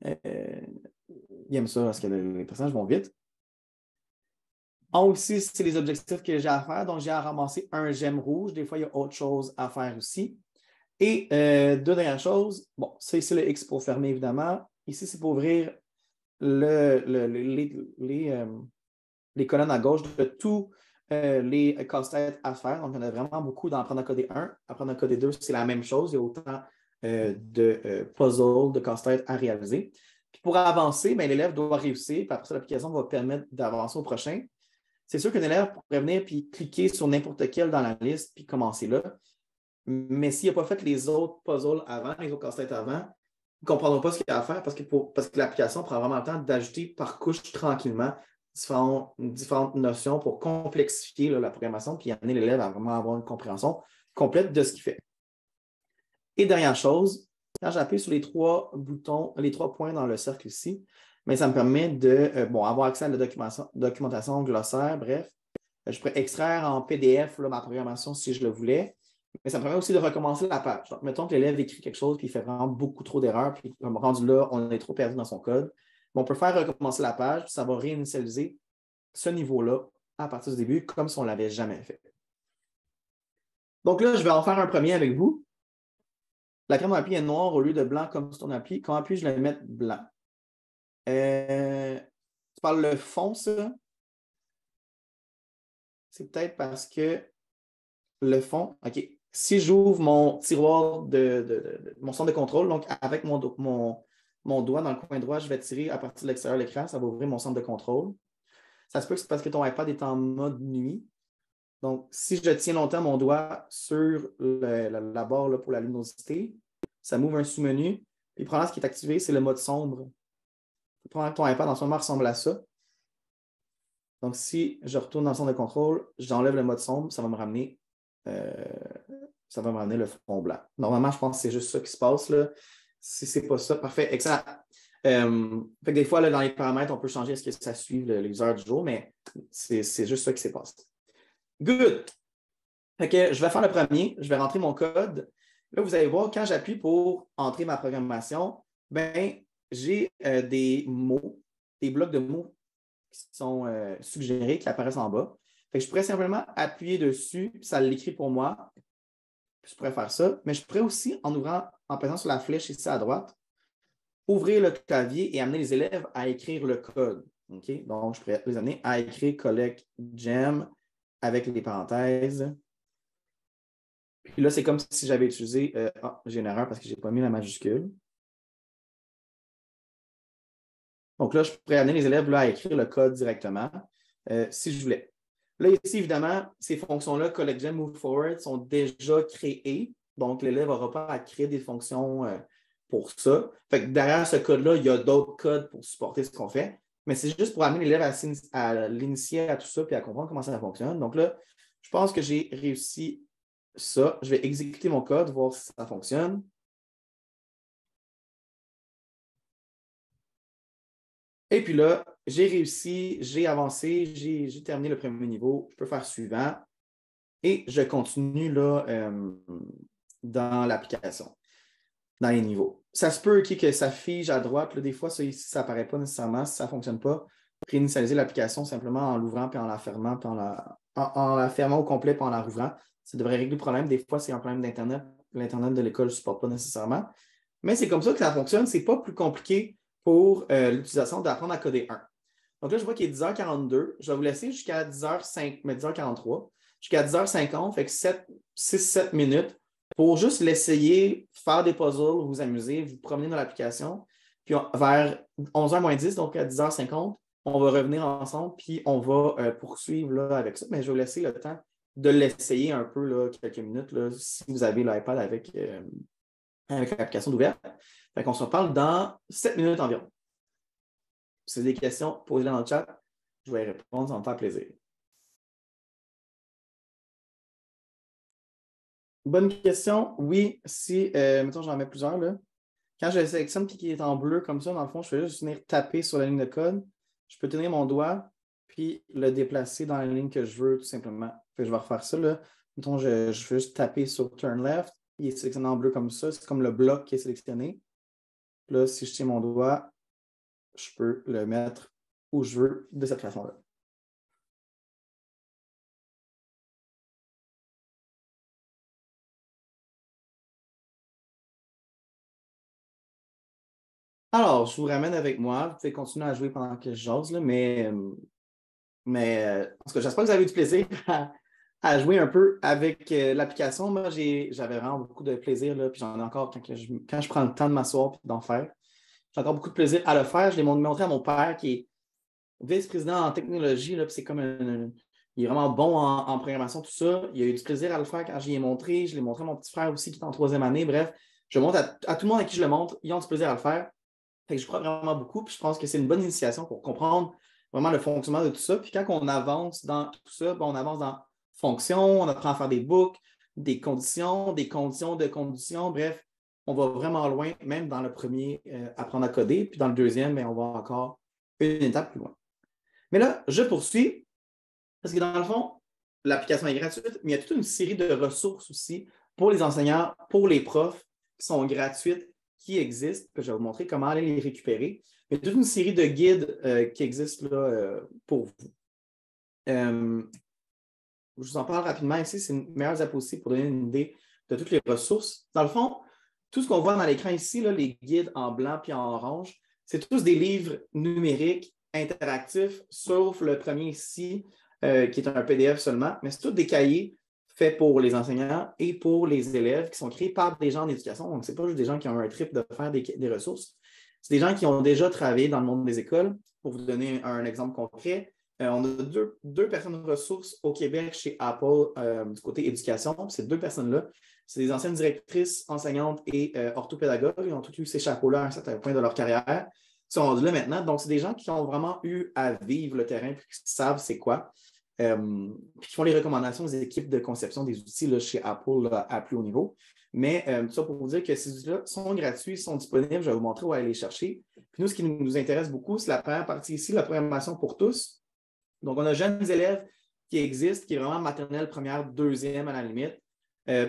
Ils aiment ça parce que les personnages vont vite. En haut ici, c'est les objectifs que j'ai à faire. Donc, j'ai à ramasser un gemme rouge. Des fois, il y a autre chose à faire aussi. Et deux dernières choses. Bon, c'est ici le X pour fermer, évidemment. Ici, c'est pour ouvrir les colonnes à gauche de tous les casse-têtes à faire. Donc, il y en a vraiment beaucoup dans Apprendre à coder 1. Apprendre à coder 2, c'est la même chose. Il y a autant de puzzles, de casse-têtes à réaliser. Puis pour avancer, l'élève doit réussir. Puis après ça, l'application va permettre d'avancer au prochain. C'est sûr qu'un élève pourrait venir puis cliquer sur n'importe quel dans la liste puis commencer là. Mais s'il n'a pas fait les autres puzzles avant, les autres casse-têtes avant, il ne comprendra pas ce qu'il y a à faire parce que l'application prend vraiment le temps d'ajouter par couche tranquillement différentes notions pour complexifier la programmation puis amener l'élève à vraiment avoir une compréhension complète de ce qu'il fait. Et dernière chose, quand j'appuie sur les trois boutons, les trois points dans le cercle ici, ça me permet d'avoir accès à la documentation, glossaire, bref. Je pourrais extraire en PDF ma programmation si je le voulais. Mais ça me permet aussi de recommencer la page. Donc, mettons que l'élève écrit quelque chose et il fait vraiment beaucoup trop d'erreurs, puis comme rendu là, on est trop perdu dans son code. On peut faire recommencer la page, puis ça va réinitialiser ce niveau-là à partir du début, comme si on ne l'avait jamais fait. Donc là, je vais en faire un premier avec vous. La crème d'appui est noire au lieu de blanc comme sur ton appli. Comment puis-je la mettre blanc? Tu parles le fond, ça? C'est peut-être parce que le fond, OK. Si j'ouvre mon tiroir de mon centre de contrôle, donc avec mon doigt dans le coin droit, je vais tirer à partir de l'extérieur de l'écran, ça va ouvrir mon centre de contrôle. ça se peut que c'est parce que ton iPad est en mode nuit. Donc, si je tiens longtemps mon doigt sur la barre là, pour la luminosité, ça m'ouvre un sous-menu. Puis, probablement, ce qui est activé, c'est le mode sombre. Probablement que ton iPad, en ce moment, ressemble à ça. Donc, si je retourne dans le centre de contrôle, j'enlève le mode sombre, ça va me ramener le fond blanc. Normalement, je pense que c'est juste ça qui se passe, là. Si ce n'est pas ça, parfait, excellent. Fait que des fois, là, dans les paramètres, on peut changer est-ce que ça suive les heures du jour, mais c'est juste ça qui s'est passé. Good. Fait que je vais faire le premier, je vais rentrer mon code. Là, vous allez voir, quand j'appuie pour entrer ma programmation, ben, j'ai des mots, des blocs de mots qui sont suggérés, qui apparaissent en bas. Fait que je pourrais simplement appuyer dessus, puis ça l'écrit pour moi. Puis je pourrais faire ça, mais je pourrais aussi, en pesant sur la flèche ici à droite, ouvrir le clavier et amener les élèves à écrire le code. Okay? Donc, je pourrais les amener à écrire collect gem avec les parenthèses. Puis là, c'est comme si j'avais utilisé... j'ai une erreur parce que je n'ai pas mis la majuscule. Donc là, je pourrais amener les élèves là, à écrire le code directement si je voulais. Là, ici, évidemment, ces fonctions-là, collect gem, move forward, sont déjà créées. Donc, l'élève n'aura pas à créer des fonctions pour ça. Fait que derrière ce code-là, il y a d'autres codes pour supporter ce qu'on fait. Mais c'est juste pour amener l'élève à l'initier à tout ça et à comprendre comment ça fonctionne. Donc là, je pense que j'ai réussi ça. Je vais exécuter mon code, voir si ça fonctionne. Et puis là, j'ai réussi, j'ai avancé, j'ai terminé le premier niveau. Je peux faire suivant. Et je continue là, dans l'application, dans les niveaux. Ça se peut que ça fige à droite. Là, des fois, ça ici, ça n'apparaît pas nécessairement. Si ça ne fonctionne pas, réinitialiser l'application simplement en l'ouvrant puis en la fermant, puis en la fermant au complet puis en la rouvrant. Ça devrait régler le problème. Des fois, c'est un problème d'Internet. L'Internet de l'école ne supporte pas nécessairement. Mais c'est comme ça que ça fonctionne. Ce n'est pas plus compliqué pour l'utilisation d'apprendre à coder 1. Donc là, je vois qu'il est 10h42. Je vais vous laisser jusqu'à 10h05, mais 10h43. Jusqu'à 10h50, fait que 6-7 minutes pour juste l'essayer, faire des puzzles, vous amuser, vous promener dans l'application. Puis vers 11h-10, donc à 10h50, on va revenir ensemble, puis on va poursuivre là, avec ça. Mais je vais vous laisser le temps de l'essayer un peu, là, quelques minutes, là, si vous avez l'iPad avec l'application d'ouverte. Fait qu'on se reparle dans 7 minutes environ. Si vous avez des questions, posez-les dans le chat. Je vais y répondre, ça va me faire plaisir. Bonne question. Oui, si, mettons, j'en mets plusieurs, là. Quand je le sélectionne et qu'il est en bleu comme ça, dans le fond, je vais juste venir taper sur la ligne de code. Je peux tenir mon doigt puis le déplacer dans la ligne que je veux, tout simplement. Fait que je vais refaire ça, là. Mettons, je vais juste taper sur Turn Left. Il est sélectionné en bleu comme ça. C'est comme le bloc qui est sélectionné. Là, si je tiens mon doigt, je peux le mettre où je veux de cette façon-là. Alors, je vous ramène avec moi. Vous pouvez continuer à jouer pendant que je jase, là, mais en tout cas, j'espère que vous avez du plaisir à jouer un peu avec l'application. Moi, j'avais vraiment beaucoup de plaisir, là, puis j'en ai encore quand je prends le temps de m'asseoir et d'en faire. J'ai encore beaucoup de plaisir à le faire. Je l'ai montré à mon père qui est vice-président en technologie, là, puis c'est comme il est vraiment bon en programmation, tout ça. Il a eu du plaisir à le faire quand j'y ai montré. Je l'ai montré à mon petit frère aussi qui est en 3e année. Bref, je le montre à tout le monde à qui je le montre. Ils ont du plaisir à le faire. Fait que je crois vraiment beaucoup. Puis je pense que c'est une bonne initiation pour comprendre vraiment le fonctionnement de tout ça. Puis quand on avance dans tout ça, on avance dans fonction, on apprend à faire des boucles, des conditions de conditions. Bref, on va vraiment loin, même dans le premier, apprendre à coder. Puis dans le deuxième, on va encore une étape plus loin. Mais là, je poursuis parce que dans le fond, l'application est gratuite, mais il y a toute une série de ressources aussi pour les enseignants, pour les profs qui sont gratuites, qui existent, que je vais vous montrer comment aller les récupérer. Il y a toute une série de guides qui existent là, pour vous. Je vous en parle rapidement ici. C'est une meilleure diapositive pour donner une idée de toutes les ressources. Dans le fond, tout ce qu'on voit dans l'écran ici, là, les guides en blanc puis en orange, c'est tous des livres numériques interactifs, sauf le premier ici, qui est un PDF seulement, mais c'est tous des cahiers faits pour les enseignants et pour les élèves qui sont créés par des gens en éducation. Donc, ce n'est pas juste des gens qui ont un trip de faire des ressources. C'est des gens qui ont déjà travaillé dans le monde des écoles. Pour vous donner un exemple concret, On a deux personnes ressources au Québec chez Apple du côté éducation. Ces deux personnes-là, c'est des anciennes directrices, enseignantes et orthopédagogues. Ils ont tous eu ces chapeaux-là à un certain point de leur carrière. Ils sont rendus là maintenant. Donc, c'est des gens qui ont vraiment eu à vivre le terrain et qui savent c'est quoi. Puis qui font les recommandations aux équipes de conception des outils là, chez Apple là, à plus haut niveau. Mais tout ça pour vous dire que ces outils-là sont gratuits, sont disponibles. Je vais vous montrer où aller les chercher. Puis nous, ce qui nous intéresse beaucoup, c'est la première partie ici, la programmation pour tous. Donc, on a jeunes élèves qui existent, qui est vraiment maternelle, première, deuxième à la limite.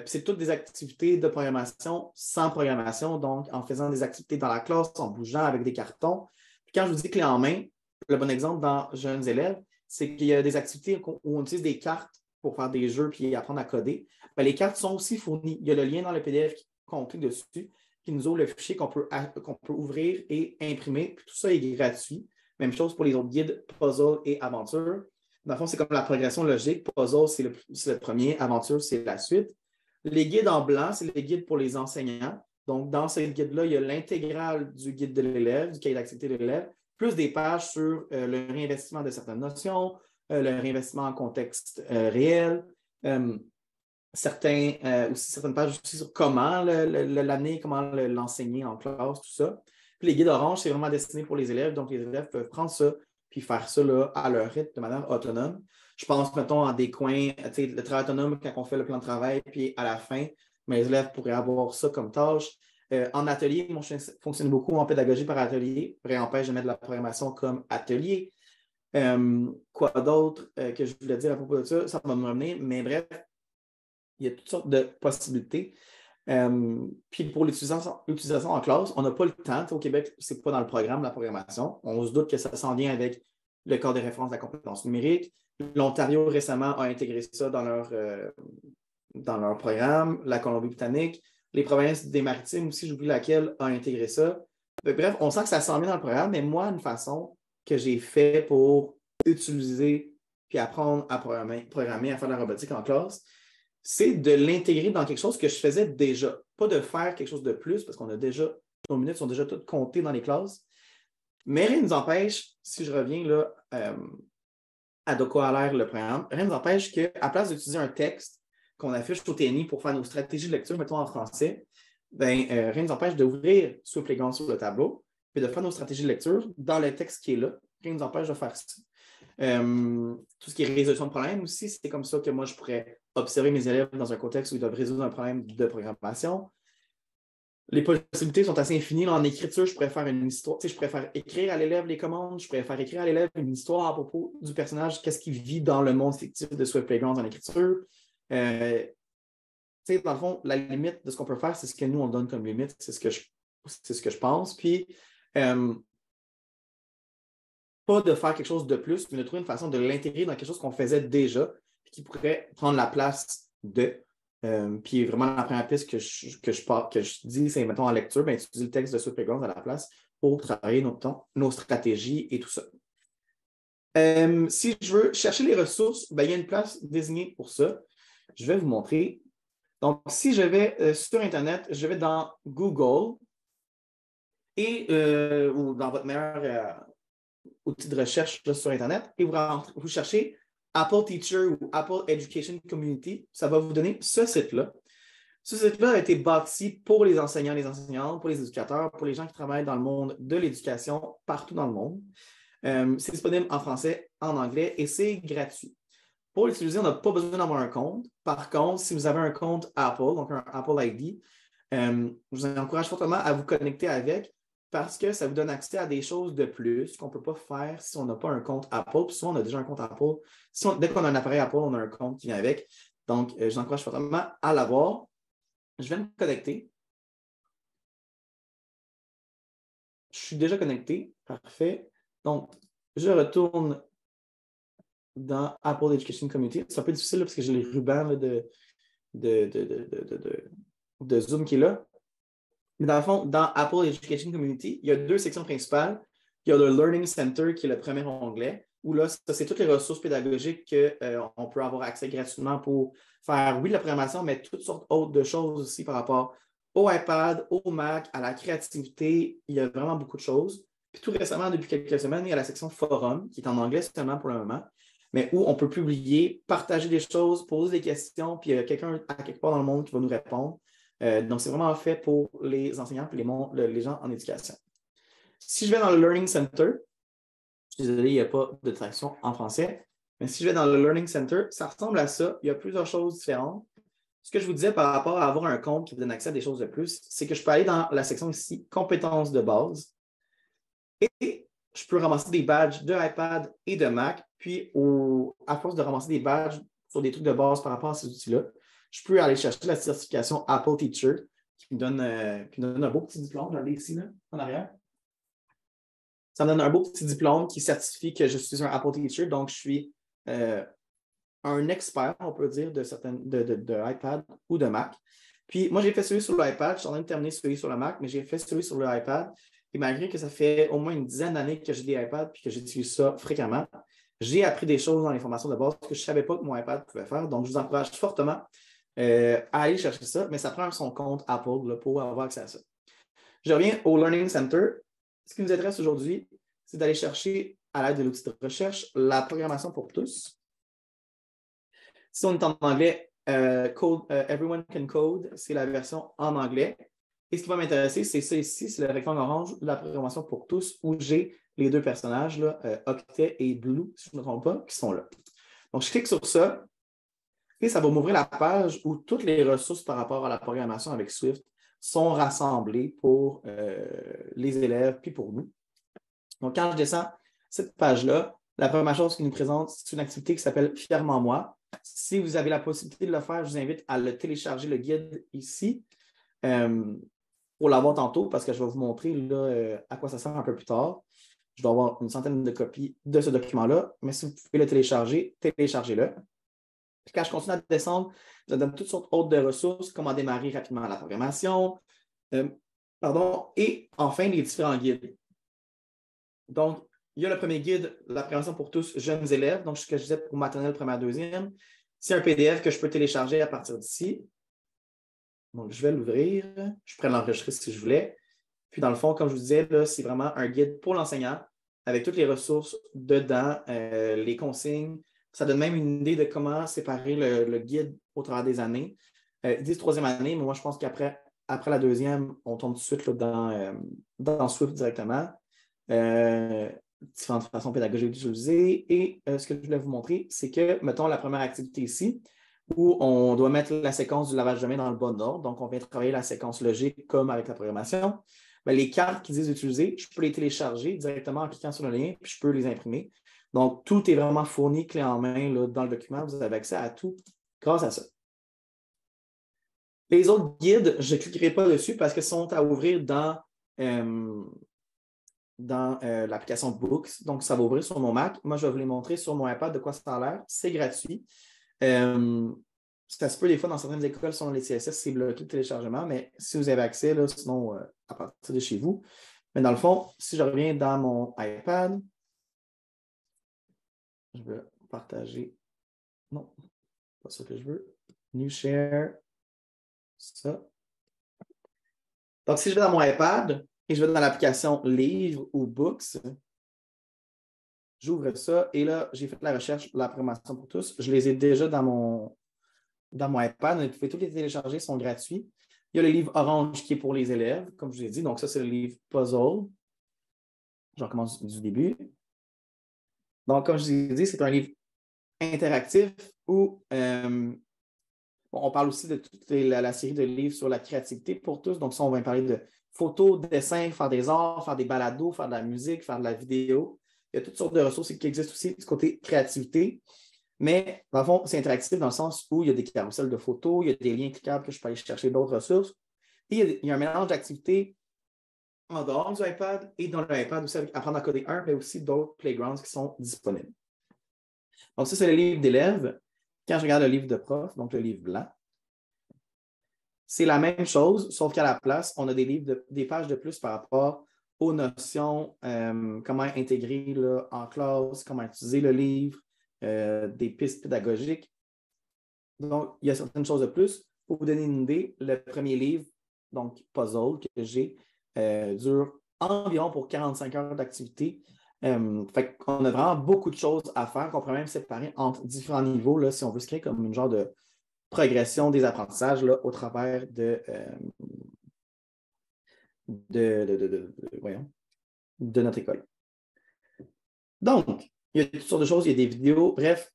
C'est toutes des activités de programmation sans programmation, donc en faisant des activités dans la classe, en bougeant avec des cartons. Puis quand je vous dis clé en main, le bon exemple dans jeunes élèves, c'est qu'il y a des activités où on utilise des cartes pour faire des jeux puis apprendre à coder. Bien, les cartes sont aussi fournies. Il y a le lien dans le PDF qu'on clique dessus qui nous ouvre le fichier qu'on peut ouvrir et imprimer. Puis tout ça est gratuit. Même chose pour les autres guides, puzzle et aventure. Dans le fond, c'est comme la progression logique. Puzzle, c'est le premier. Aventure, c'est la suite. Les guides en blanc, c'est les guides pour les enseignants. Donc, dans ces guides-là, il y a l'intégrale du guide de l'élève, du cahier d'activité de l'élève, plus des pages sur le réinvestissement de certaines notions, le réinvestissement en contexte réel, certaines pages aussi sur comment l'amener, comment l'enseigner en classe, tout ça. Puis les guides orange, c'est vraiment destiné pour les élèves. Donc, les élèves peuvent prendre ça puis faire ça là, à leur rythme de manière autonome. Je pense, mettons, à des coins, le travail autonome quand on fait le plan de travail, puis à la fin, mes élèves pourraient avoir ça comme tâche. En atelier, moi, je fonctionne beaucoup en pédagogie par atelier. Réempêche de mettre de la programmation comme atelier. Quoi d'autre que je voulais dire à propos de ça? Ça va me revenir, mais bref, il y a toutes sortes de possibilités. Puis pour l'utilisation en classe, on n'a pas le temps. Au Québec, ce n'est pas dans le programme, la programmation. On se doute que ça s'en vient avec le cadre de référence de la compétence numérique. L'Ontario récemment a intégré ça dans leur programme. La Colombie-Britannique. Les provinces des Maritimes aussi, j'oublie laquelle, a intégré ça. Bref, on sent que ça s'en vient dans le programme, mais moi, une façon que j'ai fait pour utiliser puis apprendre à programmer, à faire de la robotique en classe, c'est de l'intégrer dans quelque chose que je faisais déjà. Pas de faire quelque chose de plus, parce nos minutes sont déjà toutes comptées dans les classes. Mais rien ne nous empêche, si je reviens là, à de quoi a l'air le programme, rien ne nous empêche qu'à place d'utiliser un texte qu'on affiche au TNI pour faire nos stratégies de lecture, mettons en français, rien ne nous empêche d'ouvrir Swift Playground sur le tableau et de faire nos stratégies de lecture dans le texte qui est là. Rien ne nous empêche de faire ça. Tout ce qui est résolution de problème aussi, c'est comme ça que moi, je pourrais observer mes élèves dans un contexte où ils doivent résoudre un problème de programmation. Les possibilités sont assez infinies. Là, en écriture, je pourrais faire une histoire. Je pourrais faire écrire à l'élève les commandes. Je pourrais faire écrire à l'élève une histoire à propos du personnage, qu'est-ce qu'il vit dans le monde fictif de Swift Playground en écriture. Dans le fond, la limite de ce qu'on peut faire, c'est ce que nous, on donne comme limite. C'est ce que je pense. Puis, pas de faire quelque chose de plus, mais de trouver une façon de l'intégrer dans quelque chose qu'on faisait déjà et qui pourrait prendre la place de. Puis vraiment, la première piste que je dis, c'est, mettons, en lecture, ben, utiliser le texte de Swift Playground à la place pour travailler nos stratégies et tout ça. Si je veux chercher les ressources, ben, il y a une place désignée pour ça. Je vais vous montrer. Donc, si je vais sur Internet, je vais dans Google et ou dans votre meilleur outil de recherche là, sur Internet et vous cherchez Apple Teacher ou Apple Education Community, ça va vous donner ce site-là. Ce site-là a été bâti pour les enseignants, les enseignantes, pour les éducateurs, pour les gens qui travaillent dans le monde de l'éducation partout dans le monde. C'est disponible en français, en anglais et c'est gratuit. Pour l'utiliser, on n'a pas besoin d'avoir un compte. Par contre, si vous avez un compte Apple, donc un Apple ID, je vous encourage fortement à vous connecter avec parce que ça vous donne accès à des choses de plus qu'on ne peut pas faire si on n'a pas un compte Apple. Puis souvent, on a déjà un compte Apple. Dès qu'on a un appareil Apple, on a un compte qui vient avec. Donc, je vous encourage fortement à l'avoir. Je vais me connecter. Je suis déjà connecté. Parfait. Donc, je retourne dans Apple Education Community. C'est un peu difficile là, parce que j'ai les rubans là, de Zoom qui est là. Mais dans le fond, dans Apple Education Community, il y a deux sections principales. Il y a le Learning Center qui est le premier onglet, où là, ça, c'est toutes les ressources pédagogiques qu'on peut avoir accès gratuitement pour faire, oui, de la programmation, mais toutes sortes autres de choses aussi par rapport au iPad, au Mac, à la créativité. Il y a vraiment beaucoup de choses. Puis tout récemment, depuis quelques semaines, il y a la section forum, qui est en anglais seulement pour le moment, mais où on peut publier, partager des choses, poser des questions, puis il y a quelqu'un à quelque part dans le monde qui va nous répondre. Donc, c'est vraiment fait pour les enseignants et les gens en éducation. Si je vais dans le Learning Center, je suis désolé, il n'y a pas de traduction en français, mais si je vais dans le Learning Center, ça ressemble à ça. Il y a plusieurs choses différentes. Ce que je vous disais par rapport à avoir un compte qui vous donne accès à des choses de plus, c'est que je peux aller dans la section ici, compétences de base, et je peux ramasser des badges de iPad et de Mac, puis à force de ramasser des badges sur des trucs de base par rapport à ces outils-là, je peux aller chercher la certification Apple Teacher qui me donne un beau petit diplôme. J'en ai ici, là, en arrière. Ça me donne un beau petit diplôme qui certifie que je suis un Apple Teacher, donc je suis un expert, on peut dire, de iPad ou de Mac. Puis moi, j'ai fait celui sur l'iPad, je suis en train de terminer celui sur le Mac, mais j'ai fait celui sur l'iPad. Et malgré que ça fait au moins une dizaine d'années que j'ai des iPads et que j'utilise ça fréquemment, j'ai appris des choses dans les formations de base que je ne savais pas que mon iPad pouvait faire. Donc, je vous encourage fortement à aller chercher ça, mais ça prend son compte Apple là, pour avoir accès à ça. Je reviens au Learning Center. Ce qui nous intéresse aujourd'hui, c'est d'aller chercher, à l'aide de l'outil de recherche, la programmation pour tous. Si on est en anglais, Everyone Can Code, c'est la version en anglais. Et ce qui va m'intéresser, c'est ça ici, c'est le rectangle orange, la programmation pour tous, où j'ai les deux personnages, là, Octet et Blue, si je ne me trompe pas, qui sont là. Donc, je clique sur ça, et ça va m'ouvrir la page où toutes les ressources par rapport à la programmation avec Swift sont rassemblées pour les élèves, puis pour nous. Donc, quand je descends cette page-là, la première chose qu'il nous présente, c'est une activité qui s'appelle Fièrement moi. Si vous avez la possibilité de le faire, je vous invite à le télécharger, le guide ici, pour l'avoir tantôt, parce que je vais vous montrer là, à quoi ça sert un peu plus tard. Je dois avoir une centaine de copies de ce document-là, mais si vous pouvez le télécharger, téléchargez-le. Puis quand je continue à descendre, ça donne toutes sortes autres de ressources, comment démarrer rapidement la programmation, et enfin les différents guides. Donc, il y a le premier guide, la programmation pour tous jeunes élèves, donc ce que je disais pour maternelle, première, deuxième. C'est un PDF que je peux télécharger à partir d'ici. Donc, je vais l'ouvrir. Je pourrais l'enregistrer si je voulais. Puis, dans le fond, comme je vous disais, c'est vraiment un guide pour l'enseignant avec toutes les ressources dedans, les consignes. Ça donne même une idée de comment séparer le guide au travers des années. Ils disent troisième année, mais moi, je pense qu'après la deuxième, on tombe tout de suite là, dans Swift directement. Différentes façons pédagogiques d'utiliser. Et ce que je voulais vous montrer, c'est que, mettons, la première activité ici, où on doit mettre la séquence du lavage de main dans le bon ordre. Donc, on vient travailler la séquence logique comme avec la programmation. Bien, les cartes qui disent utiliser, je peux les télécharger directement en cliquant sur le lien, puis je peux les imprimer. Donc, tout est vraiment fourni clé en main là, dans le document. Vous avez accès à tout grâce à ça. Les autres guides, je ne cliquerai pas dessus parce qu'ils sont à ouvrir dans l'application Books. Donc, ça va ouvrir sur mon Mac. Moi, je vais vous les montrer sur mon iPad de quoi ça a l'air. C'est gratuit. Ça se peut des fois dans certaines écoles, selon les CSS, c'est bloqué le téléchargement, mais si vous avez accès, là, sinon à partir de chez vous. Mais dans le fond, si je reviens dans mon iPad, je vais partager. Non, pas ça que je veux. New Share. Ça. Donc, si je vais dans mon iPad et je vais dans l'application Livres ou Books, j'ouvre ça et là, j'ai fait la recherche, la programmation pour tous. Je les ai déjà dans mon iPad. Vous pouvez tous les télécharger, ils sont gratuits. Il y a le livre orange qui est pour les élèves, comme je vous ai dit. Donc, ça, c'est le livre Puzzle. Je recommence du début. Donc, comme je vous ai dit, c'est un livre interactif où on parle aussi de toute la série de livres sur la créativité pour tous. Donc, ça, on va parler de photos, dessins, faire des arts, faire des balados, faire de la musique, faire de la vidéo. Il y a toutes sortes de ressources qui existent aussi du côté créativité. Mais, dans le fond, c'est interactif dans le sens où il y a des carousels de photos, il y a des liens cliquables que je peux aller chercher d'autres ressources. Et il y a un mélange d'activités en dehors du iPad et dans l'iPad aussi avec Apprendre à coder 1, mais aussi d'autres playgrounds qui sont disponibles. Donc, ça, c'est le livre d'élèves. Quand je regarde le livre de prof, donc le livre blanc, c'est la même chose, sauf qu'à la place, on a des pages de plus par rapport aux notions, comment intégrer là, en classe, comment utiliser le livre, des pistes pédagogiques. Donc, il y a certaines choses de plus. Pour vous donner une idée, le premier livre, donc Puzzle, que j'ai, dure environ pour 45 heures d'activité. Fait qu'on a vraiment beaucoup de choses à faire, qu'on pourrait même séparer entre différents niveaux là, si on veut se créer comme une genre de progression des apprentissages là, au travers voyons, de notre école. Donc, il y a toutes sortes de choses, il y a des vidéos, bref,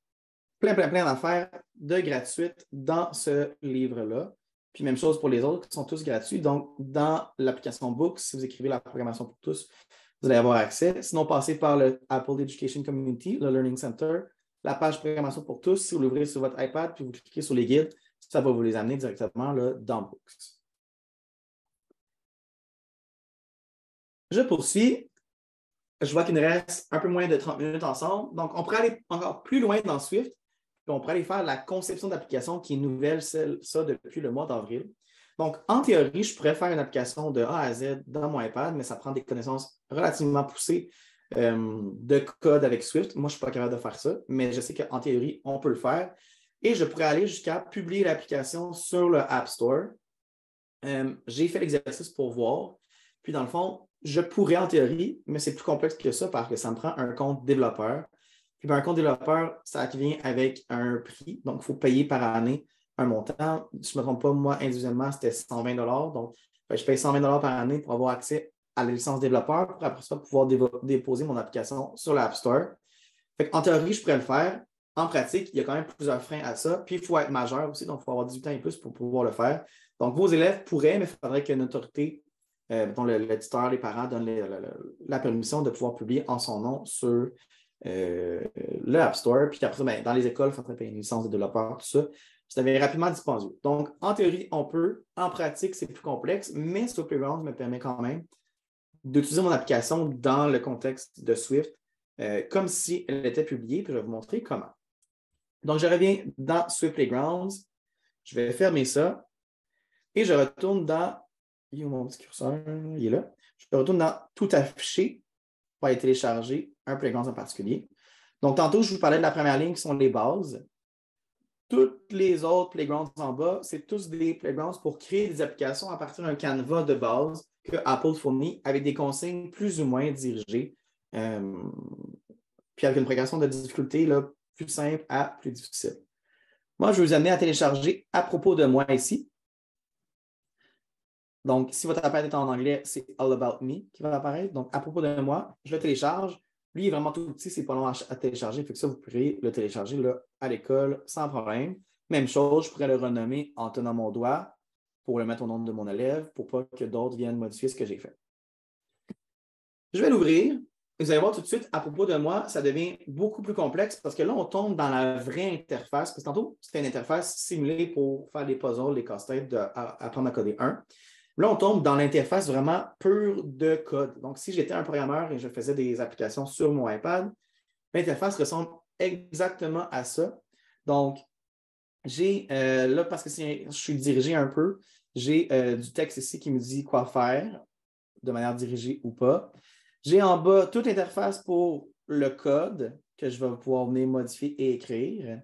plein d'affaires de gratuites dans ce livre-là. Puis même chose pour les autres qui sont tous gratuits. Donc, dans l'application Books, si vous écrivez la programmation pour tous, vous allez avoir accès. Sinon, passez par le Apple Education Community, le Learning Center, la page programmation pour tous. Si vous l'ouvrez sur votre iPad, puis vous cliquez sur les guides, ça va vous les amener directement là, dans Books. Je poursuis. Je vois qu'il nous reste un peu moins de 30 minutes ensemble. Donc, on pourrait aller encore plus loin dans Swift. Puis on pourrait aller faire la conception d'application qui est nouvelle, ça, depuis le mois d'avril. Donc, en théorie, je pourrais faire une application de A à Z dans mon iPad, mais ça prend des connaissances relativement poussées de code avec Swift. Moi, je ne suis pas capable de faire ça, mais je sais qu'en théorie, on peut le faire. Et je pourrais aller jusqu'à publier l'application sur le App Store. J'ai fait l'exercice pour voir. Puis, dans le fond, je pourrais en théorie, mais c'est plus complexe que ça parce que ça me prend un compte développeur. Puis, un compte développeur, ça vient avec un prix. Donc, il faut payer par année un montant. Si je ne me trompe pas, moi, individuellement, c'était 120 $. Donc, je paye 120 $ par année pour avoir accès à la licence développeur pour après ça pouvoir déposer mon application sur l'App Store. En théorie, je pourrais le faire. En pratique, il y a quand même plusieurs freins à ça. Puis, il faut être majeur aussi, donc il faut avoir 18 ans et plus pour pouvoir le faire. Donc, vos élèves pourraient, mais il faudrait qu'une autorité, dont l'éditeur, les parents donnent la permission de pouvoir publier en son nom sur le App Store. Puis après ça, dans les écoles, il faudrait payer une licence de développeur, tout ça. Ça devient rapidement dispendieux. Donc, en théorie, on peut. En pratique, c'est plus complexe, mais Swift Playgrounds me permet quand même d'utiliser mon application dans le contexte de Swift comme si elle était publiée. Puis je vais vous montrer comment. Donc, je reviens dans Swift Playgrounds. Je vais fermer ça. Et je retourne dans... Il est où mon petit curseur? Il est là. Je retourne dans Tout afficher pour aller télécharger un Playgrounds en particulier. Donc, tantôt, je vous parlais de la première ligne qui sont les bases. Toutes les autres Playgrounds en bas, c'est tous des Playgrounds pour créer des applications à partir d'un canevas de base que Apple fournit avec des consignes plus ou moins dirigées. Puis avec une progression de difficulté là, plus simple à plus difficile. Moi, je vais vous amener à télécharger À propos de moi ici. Donc, si votre iPad est en anglais, c'est All About Me qui va apparaître. Donc, À propos de moi, je le télécharge. Lui, il est vraiment tout petit, c'est pas long à télécharger. Fait que ça, vous pourrez le télécharger là, à l'école sans problème. Même chose, je pourrais le renommer en tenant mon doigt pour le mettre au nom de mon élève pour pas que d'autres viennent modifier ce que j'ai fait. Je vais l'ouvrir. Vous allez voir tout de suite, à propos de moi, ça devient beaucoup plus complexe parce que là, on tombe dans la vraie interface. Parce que tantôt, c'était une interface simulée pour faire les puzzles, les casse-têtes, apprendre à coder 1. Là, on tombe dans l'interface vraiment pure de code. Donc, si j'étais un programmeur et je faisais des applications sur mon iPad, l'interface ressemble exactement à ça. Donc, j'ai là, parce que je suis dirigé un peu, j'ai du texte ici qui me dit quoi faire, de manière dirigée ou pas. J'ai en bas toute l'interface pour le code que je vais pouvoir venir modifier et écrire.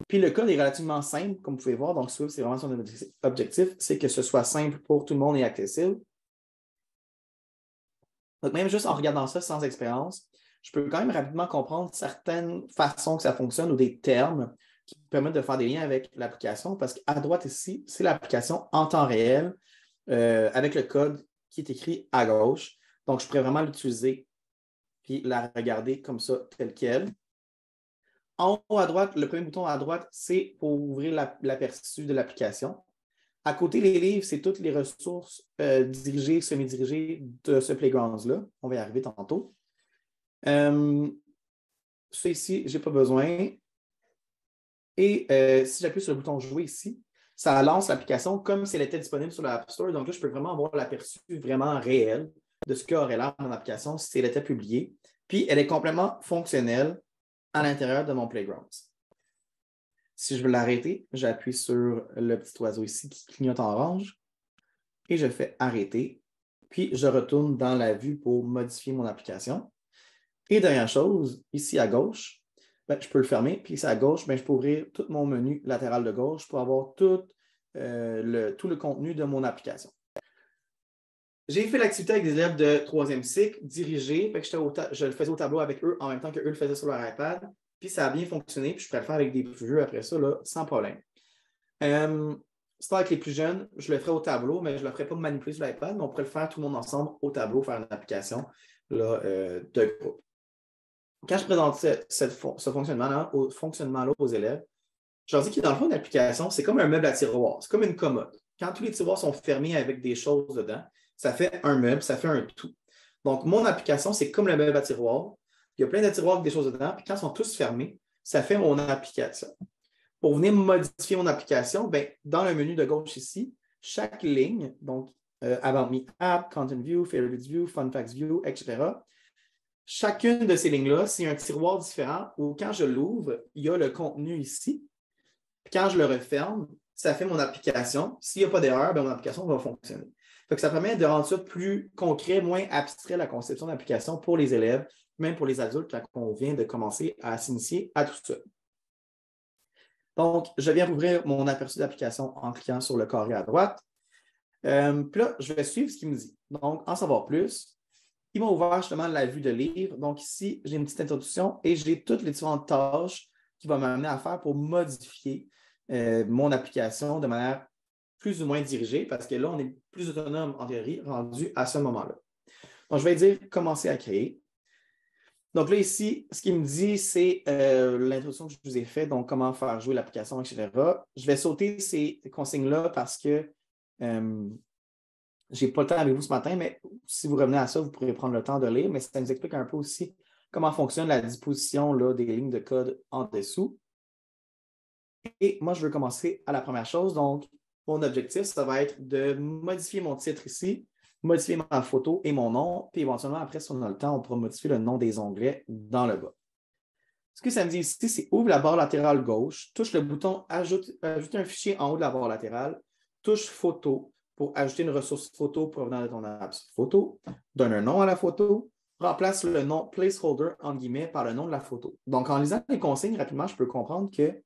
Puis le code est relativement simple, comme vous pouvez voir. Donc, Swift, c'est vraiment son objectif, c'est que ce soit simple pour tout le monde et accessible. Donc, même juste en regardant ça sans expérience, je peux quand même rapidement comprendre certaines façons que ça fonctionne ou des termes qui permettent de faire des liens avec l'application parce qu'à droite ici, c'est l'application en temps réel avec le code qui est écrit à gauche. Donc, je pourrais vraiment l'utiliser puis la regarder comme ça, telle qu'elle. En haut à droite, le premier bouton à droite, c'est pour ouvrir l'aperçu de l'application. À côté, les livres, c'est toutes les ressources dirigées, semi-dirigées de ce Playgrounds-là. On va y arriver tantôt. Ça ici, je n'ai pas besoin. Et si j'appuie sur le bouton « Jouer » ici, ça lance l'application comme si elle était disponible sur l'App Store. Donc là, je peux vraiment avoir l'aperçu vraiment réel de ce qu'aurait l'air mon application si elle était publiée. Puis, elle est complètement fonctionnelle à l'intérieur de mon Playgrounds. Si je veux l'arrêter, j'appuie sur le petit oiseau ici qui clignote en orange et je fais « Arrêter ». Puis, je retourne dans la vue pour modifier mon application. Et dernière chose, ici à gauche, je peux le fermer. Puis ici à gauche, je peux ouvrir tout mon menu latéral de gauche pour avoir tout le contenu de mon application. j'ai fait l'activité avec des élèves de 3e cycle, dirigé, fait que je le faisais au tableau avec eux en même temps qu'eux le faisaient sur leur iPad. Puis ça a bien fonctionné, puis je pourrais le faire avec des plus vieux après ça, là, sans problème. C'est pas avec les plus jeunes, je le ferai au tableau, mais je ne le ferai pas manipuler sur l'iPad, mais on pourrait le faire tout le monde ensemble au tableau, faire une application là, de groupe. Quand je présente ce fonctionnement-là aux élèves, je leur dis que dans le fond, une application, c'est comme un meuble à tiroir, c'est comme une commode. Quand tous les tiroirs sont fermés avec des choses dedans, ça fait un meuble, ça fait un tout. Donc, mon application, c'est comme le meuble à tiroir. Il y a plein de tiroirs avec des choses dedans, puis quand ils sont tous fermés, ça fait mon application. Pour venir modifier mon application, bien, dans le menu de gauche ici, chaque ligne, donc About Me App, Content View, Favorites View, Fun Facts View, etc., chacune de ces lignes-là, c'est un tiroir différent où quand je l'ouvre, il y a le contenu ici. Puis quand je le referme, ça fait mon application. S'il n'y a pas d'erreur, bien, mon application va fonctionner. Donc, ça permet de rendre ça plus concret, moins abstrait, la conception d'application pour les élèves, même pour les adultes, quand on vient de commencer à s'initier à tout ça. Donc, je viens rouvrir mon aperçu d'application en cliquant sur le carré à droite. Puis là, je vais suivre ce qu'il me dit. Donc, en savoir plus, il m'a ouvert justement la vue de livre. Donc, ici, j'ai une petite introduction et j'ai toutes les différentes tâches qu'il va m'amener à faire pour modifier mon application de manière plus ou moins dirigée, parce que là, on est plus autonome en théorie rendu à ce moment-là. Donc, je vais dire « Commencer à créer ». Donc là, ici, ce qu'il me dit, c'est l'introduction que je vous ai faite, donc comment faire jouer l'application, etc. Je vais sauter ces consignes-là parce que je n'ai pas le temps avec vous ce matin, mais si vous revenez à ça, vous pourrez prendre le temps de lire, mais ça nous explique un peu aussi comment fonctionne la disposition là, des lignes de code en dessous. Et moi, je veux commencer à la première chose. Donc, mon objectif, ça va être de modifier mon titre ici, modifier ma photo et mon nom, puis éventuellement, après, si on a le temps, on pourra modifier le nom des onglets dans le bas. Ce que ça me dit ici, c'est ouvre la barre latérale gauche, touche le bouton ajouter un fichier en haut de la barre latérale, touche photo pour ajouter une ressource photo provenant de ton apps photo, donne un nom à la photo, remplace le nom placeholder entre guillemets par le nom de la photo. Donc, en lisant les consignes rapidement, je peux comprendre que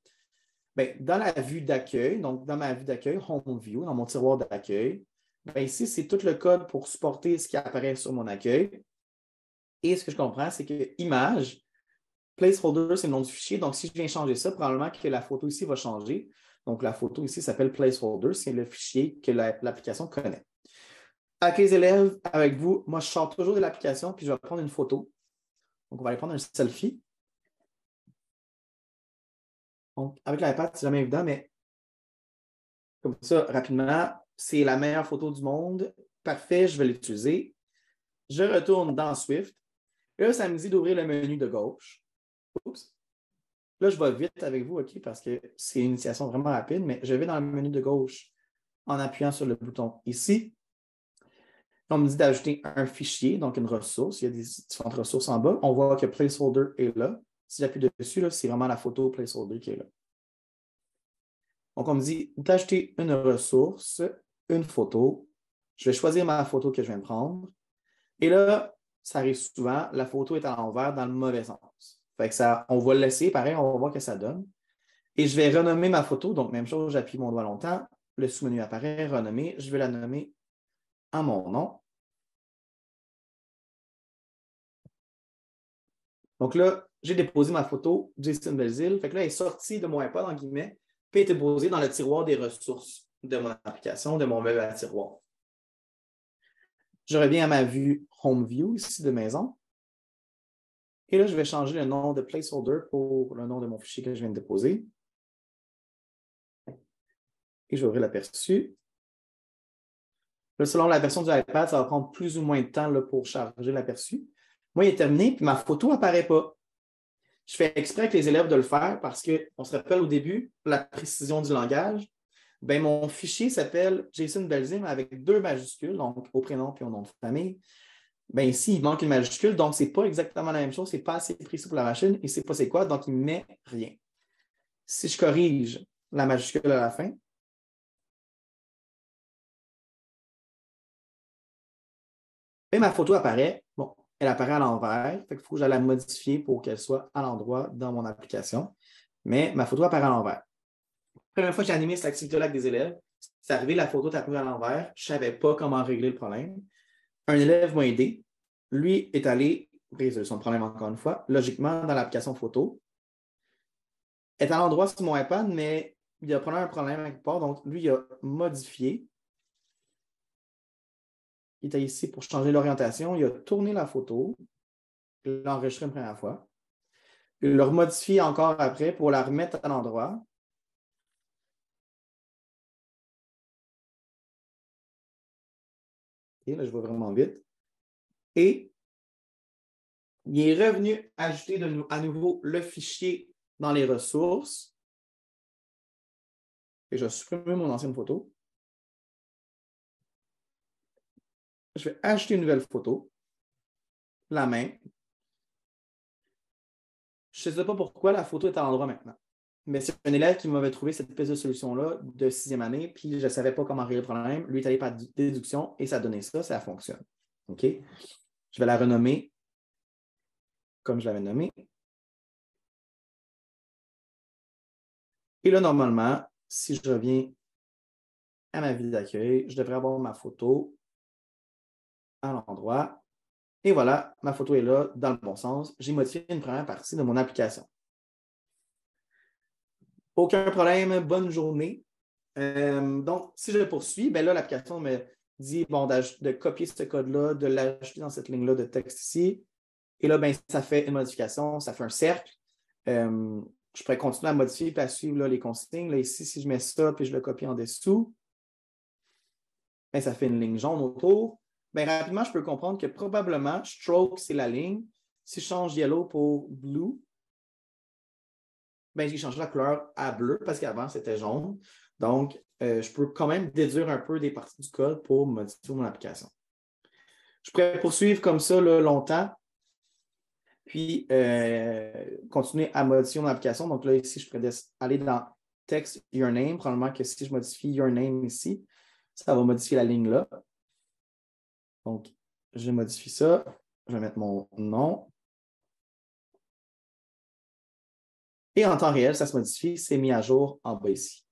bien, dans la vue d'accueil, donc dans ma vue d'accueil, Home View, dans mon tiroir d'accueil, bien, ici, c'est tout le code pour supporter ce qui apparaît sur mon accueil. Et ce que je comprends, c'est que image, placeholder, c'est le nom du fichier. Donc, si je viens changer ça, probablement que la photo ici va changer. Donc, la photo ici s'appelle placeholder, c'est le fichier que l'application connaît. Avec les élèves, avec vous, moi, je sors toujours de l'application puis je vais prendre une photo. Donc, on va aller prendre un selfie. Donc, avec l'iPad, c'est jamais évident, mais comme ça, rapidement, c'est la meilleure photo du monde. Parfait, je vais l'utiliser. Je retourne dans Swift. Et là, ça me dit d'ouvrir le menu de gauche. Oups. Là, je vais vite avec vous, OK, parce que c'est une initiation vraiment rapide, mais je vais dans le menu de gauche en appuyant sur le bouton ici. On me dit d'ajouter un fichier, donc une ressource. Il y a des différentes ressources en bas. On voit que placeholder est là. Si j'appuie dessus, c'est vraiment la photo placeholder qui est là. Donc, on me dit d'ajouter une ressource, une photo. Je vais choisir ma photo que je viens de prendre. Et là, ça arrive souvent, la photo est à l'envers dans le mauvais sens. Fait que ça, on va le laisser, pareil, on va voir ce que ça donne. Et je vais renommer ma photo. Donc, même chose, j'appuie mon doigt longtemps. Le sous-menu apparaît, renommer. Je vais la nommer en mon nom. Donc là, j'ai déposé ma photo, Jason Belzile. Fait que là, elle est sortie de mon iPad, en guillemets, puis elle est déposée dans le tiroir des ressources de mon application, de mon meuble à tiroir. Je reviens à ma vue Home View, ici, de maison. Et là, je vais changer le nom de placeholder pour le nom de mon fichier que je viens de déposer. Et je vais ouvrir l'aperçu. Là, selon la version du iPad, ça va prendre plus ou moins de temps là, pour charger l'aperçu. Moi, il est terminé, puis ma photo n'apparaît pas. Je fais exprès avec les élèves de le faire parce qu'on se rappelle au début, la précision du langage. Bien, mon fichier s'appelle Jason Belzile avec 2 majuscules, donc au prénom puis au nom de famille. Bien, ici, il manque une majuscule, donc ce n'est pas exactement la même chose, ce n'est pas assez précis pour la machine, et il ne sait pas c'est quoi, donc il ne met rien. Si je corrige la majuscule à la fin, et ma photo apparaît. Bon, elle apparaît à l'envers. Il faut que j'aille la modifier pour qu'elle soit à l'endroit dans mon application. Mais ma photo apparaît à l'envers. La première fois que j'ai animé cette activité-là avec des élèves, c'est arrivé, la photo est apparue à l'envers. Je ne savais pas comment régler le problème. un élève m'a aidé. Lui est allé résoudre son problème encore une fois, logiquement, dans l'application photo. Est à l'endroit sur mon iPad, mais il a probablement un problème quelque part. Donc, lui, il a modifié. Il était ici pour changer l'orientation. Il a tourné la photo. Il l'a enregistré une première fois. Il l'a remodifié encore après pour la remettre à l'endroit. Et là, je vais vraiment vite. Et il est revenu ajouter à nouveau le fichier dans les ressources. Et je vais supprimer mon ancienne photo. Je vais ajouter une nouvelle photo. La même. Je ne sais pas pourquoi la photo est à l'endroit maintenant. Mais c'est un élève qui m'avait trouvé cette piste de solution-là de 6e année, puis je ne savais pas comment régler le problème. Lui est allé par déduction et ça a donné ça, ça fonctionne. OK? Je vais la renommer comme je l'avais nommée. Et là, normalement, si je reviens à ma ville d'accueil, je devrais avoir ma photo à l'endroit. Et voilà, ma photo est là, dans le bon sens. J'ai modifié une première partie de mon application. Aucun problème, bonne journée. Donc, si je poursuis, bien là, l'application me dit bon, de copier ce code-là, de l'ajouter dans cette ligne-là de texte ici. Et là, bien, ça fait une modification, ça fait un cercle. Je pourrais continuer à modifier et à suivre là, les consignes. Là, ici, si je mets ça et je le copie en dessous, bien, ça fait une ligne jaune autour. Bien, rapidement, je peux comprendre que probablement, stroke, c'est la ligne. Si je change yellow pour blue, bien, j'ai changé la couleur à bleu parce qu'avant, c'était jaune. Donc, je peux quand même déduire un peu des parties du code pour modifier mon application. Je pourrais poursuivre comme ça là, longtemps, puis continuer à modifier mon application. Donc là, ici, je pourrais aller dans Text Your Name. Probablement que si je modifie Your Name ici, ça va modifier la ligne là. Donc, je modifie ça. Je vais mettre mon nom. Et en temps réel, ça se modifie. C'est mis à jour en bas ici.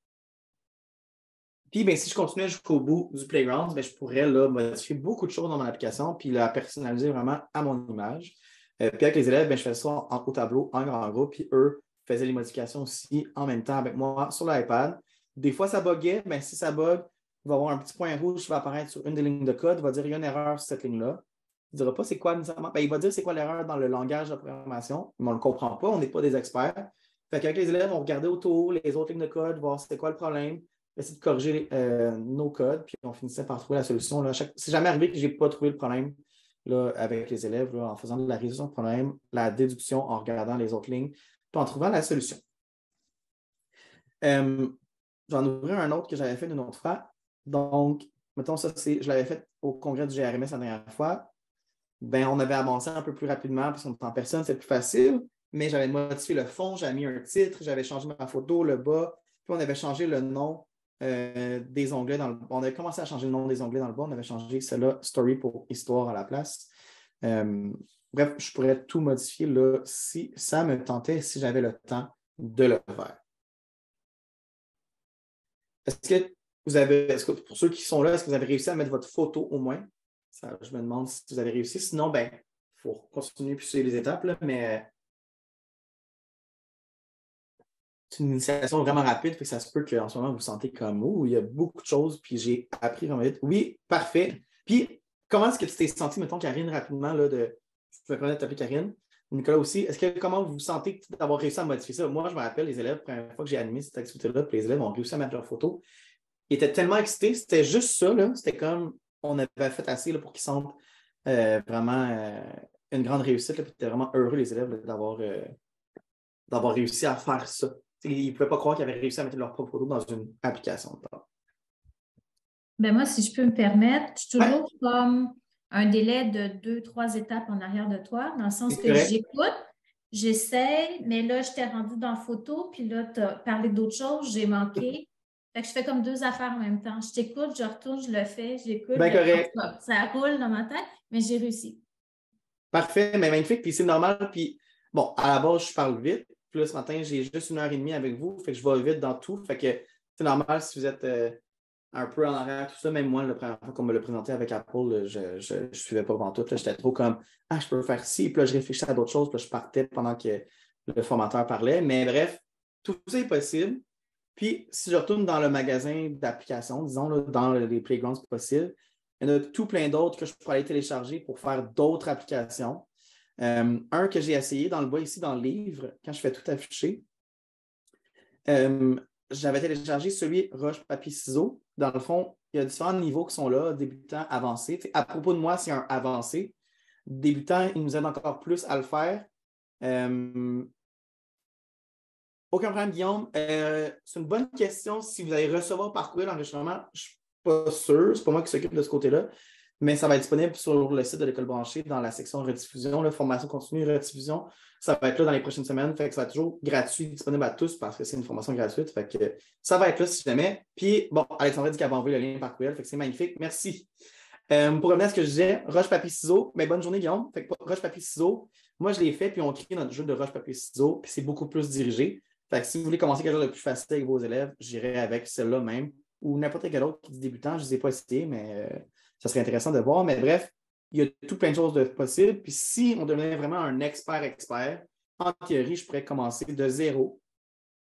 Puis, bien, si je continuais jusqu'au bout du playground, bien, je pourrais là, modifier beaucoup de choses dans mon application puis la personnaliser vraiment à mon image. Puis avec les élèves, bien, je fais ça au tableau, en grand groupe, puis eux faisaient les modifications aussi en même temps avec moi sur l'iPad. Des fois, ça buguait. Bien, si ça bug, il va y avoir un petit point rouge qui va apparaître sur une des lignes de code. Il va dire qu'il y a une erreur sur cette ligne-là. Il ne dira pas c'est quoi nécessairement. Bien, il va dire c'est quoi l'erreur dans le langage de programmation, mais on ne le comprend pas, on n'est pas des experts. Fait qu'avec les élèves, on regardait autour les autres lignes de code, voir c'était quoi le problème, essayer de corriger nos codes, puis on finissait par trouver la solution. Là. C'est jamais arrivé que je n'ai pas trouvé le problème là, avec les élèves là, en faisant de la résolution de problème, la déduction en regardant les autres lignes, puis en trouvant la solution. J'en ouvrais un autre que j'avais fait d'une autre fois. Donc, mettons ça, je l'avais fait au congrès du GRMS la dernière fois. Bien, on avait avancé un peu plus rapidement parce qu'on était en personne, c'est plus facile, mais j'avais modifié le fond, j'avais mis un titre, j'avais changé ma photo, le bas, puis on avait changé le nom des onglets dans le bas. On avait commencé à changer le nom des onglets dans le bas, on avait changé celle-là, Story pour Histoire à la place. Bref, je pourrais tout modifier là si ça me tentait, si j'avais le temps de le faire. Est-ce que pour ceux qui sont là, est-ce que vous avez réussi à mettre votre photo au moins? Ça, je me demande si vous avez réussi. Sinon, ben, il faut continuer puis suivre les étapes, là, mais c'est une initiation vraiment rapide, fait que ça se peut qu'en ce moment, vous vous sentez comme où il y a beaucoup de choses, puis j'ai appris vraiment vite. Oui, parfait. Puis, comment est-ce que tu t'es senti, mettons, Karine, rapidement, là, je peux me permettre de t'appeler Karine, Nicolas aussi, comment vous vous sentez d'avoir réussi à modifier ça? Moi, je me rappelle, les élèves, la première fois que j'ai animé cette activité-là, puis les élèves ont réussi à mettre leurs photos. Ils étaient tellement excités, c'était juste ça, là, c'était comme on avait fait assez là, pour qu'ils sentent vraiment une grande réussite, là, puis ils étaient vraiment heureux, les élèves, là, d'avoir réussi à faire ça. Ils ne pouvaient pas croire qu'ils avaient réussi à mettre leur propre photo dans une application. Ben moi, si je peux me permettre, je suis toujours comme un délai de 2-3 étapes en arrière de toi, dans le sens que j'écoute, j'essaie, mais là, je t'ai rendu dans la photo, puis là, tu as parlé d'autres choses, j'ai manqué. Fait que je fais comme 2 affaires en même temps. Je t'écoute, je retourne, je le fais, j'écoute. Ben correct. Ça roule dans ma tête, mais j'ai réussi. Parfait, mais magnifique, puis c'est normal. Puis bon, à la base, je parle vite. Puis là, ce matin, j'ai juste 1h30 avec vous, fait que je vais vite dans tout. Fait que c'est normal si vous êtes un peu en arrière, tout ça. Même moi, la première fois qu'on me l'a présenté avec Apple, je ne suivais pas pendant tout. J'étais trop comme, je peux faire ci. Puis là, je réfléchissais à d'autres choses. Puis là, je partais pendant que le formateur parlait. Mais bref, tout ça est possible. Puis, si je retourne dans le magasin d'applications, disons, là, dans les playgrounds possibles, il y en a tout plein d'autres que je pourrais aller télécharger pour faire d'autres applications. Un que j'ai essayé dans le bas ici, dans le livre, quand je fais tout afficher, j'avais téléchargé celui roche, papier, ciseaux. Dans le fond, il y a différents niveaux qui sont là, débutant, avancé. T'sais, à propos de moi, c'est un avancé. Débutant, il nous aide encore plus à le faire. Aucun problème, Guillaume. C'est une bonne question si vous allez recevoir par courriel l'enregistrement. Je ne suis pas sûr, c'est pas moi qui s'occupe de ce côté-là, mais ça va être disponible sur le site de l'École branchée dans la section rediffusion, là, formation continue, rediffusion. Ça va être là dans les prochaines semaines, fait que ça va être toujours gratuit, disponible à tous parce que c'est une formation gratuite. Fait que ça va être là si jamais. Puis, bon, Alexandra dit qu'elle va envoyer le lien par courriel, fait que c'est magnifique. Merci. Pour revenir à ce que je disais, roche, papier, ciseaux. Mais bonne journée, Guillaume. Fait que roche, papier, ciseaux. Moi, je l'ai fait, puis on crée notre jeu de roche, papier, ciseaux, puis c'est beaucoup plus dirigé. Fait que si vous voulez commencer quelque chose de plus facile avec vos élèves, j'irai avec celle-là même, ou n'importe quel autre qui dit débutant. Je ne les ai pas essayé, mais ça serait intéressant de voir. Mais bref, il y a tout plein de choses de possibles. Puis si on devenait vraiment un expert, en théorie, je pourrais commencer de zéro,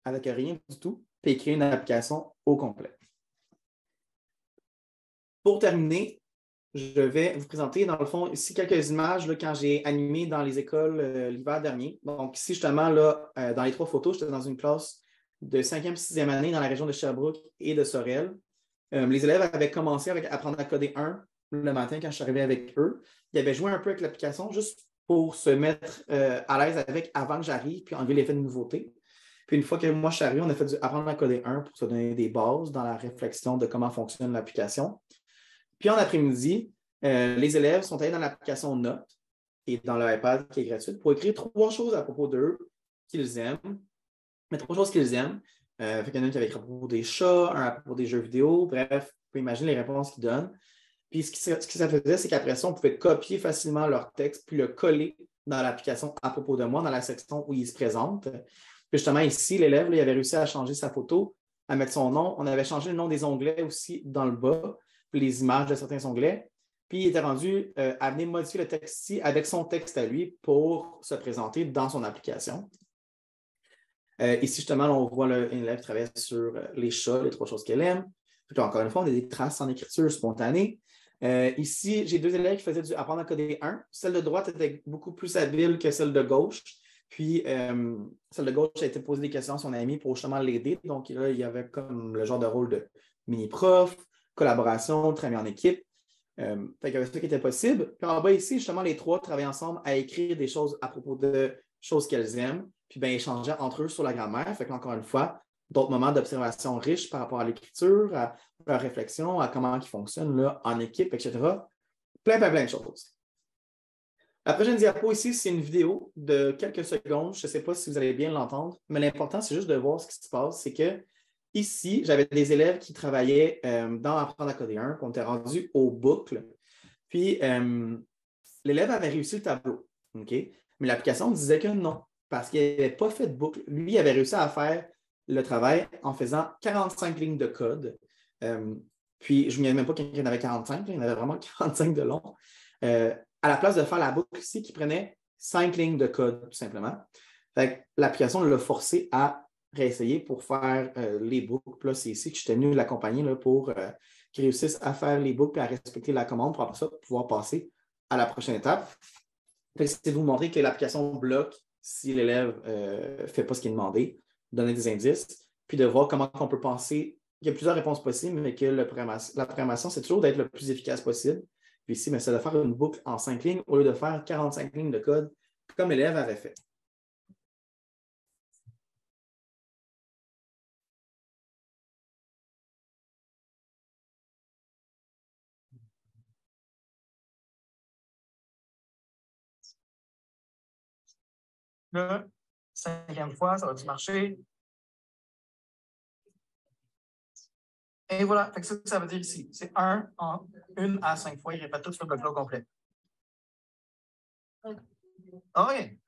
avec rien du tout, puis créer une application au complet. Pour terminer, je vais vous présenter, dans le fond, ici quelques images là, quand j'ai animé dans les écoles l'hiver dernier. Donc ici, justement, là, dans les 3 photos, j'étais dans une classe de 5e, 6e année dans la région de Sherbrooke et de Sorel. Les élèves avaient commencé avec apprendre à coder 1 le matin quand je suis arrivé avec eux. Ils avaient joué un peu avec l'application juste pour se mettre à l'aise avec avant que j'arrive, puis enlever l'effet de nouveauté. Puis une fois que moi je suis arrivé, on a fait du apprendre à coder 1 pour se donner des bases dans la réflexion de comment fonctionne l'application. Puis en après-midi, les élèves sont allés dans l'application Notes et dans leur iPad qui est gratuite pour écrire 3 choses à propos d'eux qu'ils aiment. Mais 3 choses qu'ils aiment. Il y en a un qui avait écrit à propos des chats, un à propos des jeux vidéo. Bref, vous pouvez imaginer les réponses qu'ils donnent. Puis ce que ça faisait, c'est qu'après ça, on pouvait copier facilement leur texte puis le coller dans l'application à propos de moi, dans la section où ils se présentent. Puis justement, ici, l'élève, il avait réussi à changer sa photo, à mettre son nom. On avait changé le nom des onglets aussi dans le bas, puis les images de certains onglets. Puis il était rendu à venir modifier le texte ici avec son texte à lui pour se présenter dans son application. Ici, justement, là, on voit une élève travailler sur les chats, les 3 choses qu'elle aime. Puis, encore une fois, on a des traces en écriture spontanée. Ici, j'ai 2 élèves qui faisaient du apprendre à coder 1. Celle de droite était beaucoup plus habile que celle de gauche. Puis, celle de gauche a été posée des questions à son ami pour justement l'aider. Donc, là, il y avait comme le genre de rôle de mini-prof, collaboration, travailler en équipe. Fait qu'il y avait ça qui était possible. Puis en bas ici, justement, les 3 travaillaient ensemble à écrire des choses à propos de choses qu'elles aiment, puis bien échanger entre eux sur la grammaire. Fait qu'encore une fois, d'autres moments d'observation riches par rapport à l'écriture, à leur réflexion, à comment ils fonctionnent là, en équipe, etc. Plein de choses. La prochaine diapo ici, c'est une vidéo de quelques secondes. Je ne sais pas si vous allez bien l'entendre, mais l'important, c'est juste de voir ce qui se passe. C'est que ici, j'avais des élèves qui travaillaient dans Apprendre à coder 1, qu'on était rendu aux boucles. Puis, l'élève avait réussi le tableau. Okay? Mais l'application disait que non, parce qu'il n'avait pas fait de boucle. Lui, il avait réussi à faire le travail en faisant 45 lignes de code. Puis, je ne me souviens même pas qu'il y en avait 45, il y en avait vraiment 45 de long. À la place de faire la boucle ici, qui prenait 5 lignes de code, tout simplement. L'application l'a forcé à réessayer pour faire les boucles. Puis là, c'est ici que j'étais venu l'accompagner pour qu'il réussisse à faire les boucles et à respecter la commande pour après ça pouvoir passer à la prochaine étape. C'est de vous montrer que l'application bloque si l'élève ne fait pas ce qui est demandé, donner des indices, puis de voir comment on peut penser. Il y a plusieurs réponses possibles, mais que la programmation, c'est toujours d'être le plus efficace possible. Puis ici, c'est de faire une boucle en 5 lignes au lieu de faire 45 lignes de code comme l'élève avait fait. Là, 5e fois, ça va-tu marcher? Et voilà, fait que ça veut dire ici, c'est 1 à 5 fois, il répète tout ce bloc-là au complet. Ah oui.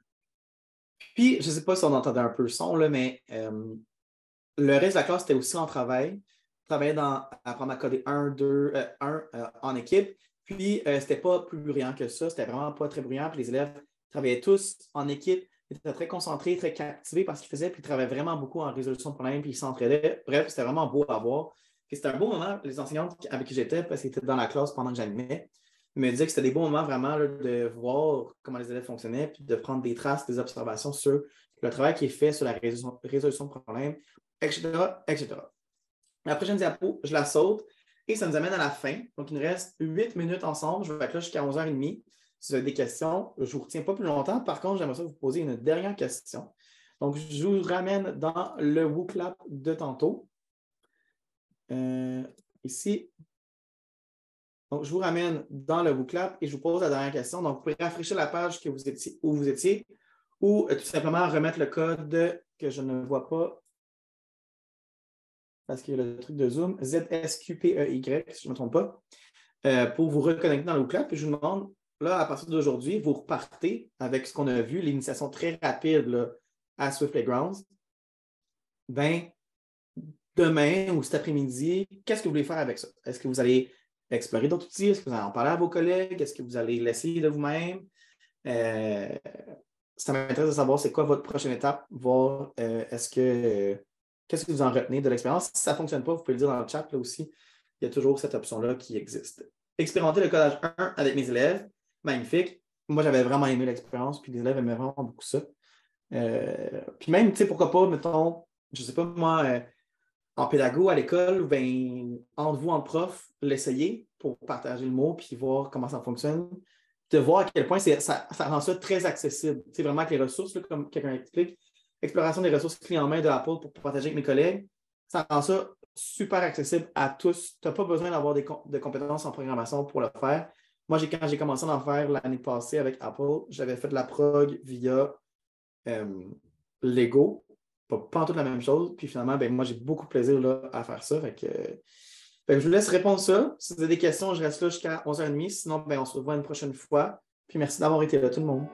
Puis, je ne sais pas si on entendait un peu le son, là, mais le reste de la classe était aussi en travail. travaillait à apprendre à coder 1, 2, 1 en équipe. Puis, c'était pas plus bruyant que ça. C'était vraiment pas très bruyant. Puis, les élèves travaillaient tous en équipe. Ils étaient très concentrés, très captivés par ce qu'ils faisaient. Puis, ils travaillaient vraiment beaucoup en résolution de problèmes. Puis, ils s'entraidaient. Bref, c'était vraiment beau à voir. Puis, c'était un beau moment. Les enseignantes avec qui j'étais, parce qu'ils étaient dans la classe pendant que j'animais, me disaient que c'était des bons moments vraiment là, de voir comment les élèves fonctionnaient. Puis, de prendre des traces, des observations sur le travail qui est fait sur la résolution de problèmes, etc., etc. La prochaine diapo, je la saute et ça nous amène à la fin. Donc, il nous reste 8 minutes ensemble. Je vais être là jusqu'à 11h30. Si vous avez des questions, je ne vous retiens pas plus longtemps. Par contre, j'aimerais ça vous poser une dernière question. Donc, je vous ramène dans le WooClap de tantôt. Ici. Donc, je vous ramène dans le WooClap et je vous pose la dernière question. Donc, vous pouvez rafraîchir la page où vous étiez ou tout simplement remettre le code que je ne vois pas parce qu'il y a le truc de Zoom, ZSQPEY, si je ne me trompe pas, pour vous reconnecter dans le WooClap. Et je vous demande, là, à partir d'aujourd'hui, vous repartez avec ce qu'on a vu, l'initiation très rapide là, à Swift Playgrounds. Ben, demain ou cet après-midi, qu'est-ce que vous voulez faire avec ça? Est-ce que vous allez explorer d'autres outils? Est-ce que vous allez en parler à vos collègues? Est-ce que vous allez l'essayer de vous-même? Ça m'intéresse de savoir c'est quoi votre prochaine étape, voir qu'est-ce que vous en retenez de l'expérience. Si ça ne fonctionne pas, vous pouvez le dire dans le chat là aussi. Il y a toujours cette option-là qui existe. Expérimenter le codage 1 avec mes élèves, magnifique. Moi, j'avais vraiment aimé l'expérience, puis les élèves aimaient vraiment beaucoup ça. Puis même, tu sais, pourquoi pas, mettons, je ne sais pas, moi, en pédago à l'école, ben, entre vous, en prof, l'essayer pour partager le mot, puis voir comment ça fonctionne. De voir à quel point ça rend ça très accessible. C'est vraiment que les ressources, là, comme quelqu'un explique, exploration des ressources clés en main de Apple pour partager avec mes collègues, ça rend ça super accessible à tous. Tu n'as pas besoin d'avoir de compétences en programmation pour le faire. Moi, quand j'ai commencé à en faire l'année passée avec Apple, j'avais fait de la prog via Lego. Pas en tout la même chose. Puis finalement, ben, moi, j'ai beaucoup de plaisir là, à faire ça. Fait que je vous laisse répondre ça. Si vous avez des questions, je reste là jusqu'à 11h30. Sinon, ben, on se revoit une prochaine fois. Puis merci d'avoir été là, tout le monde.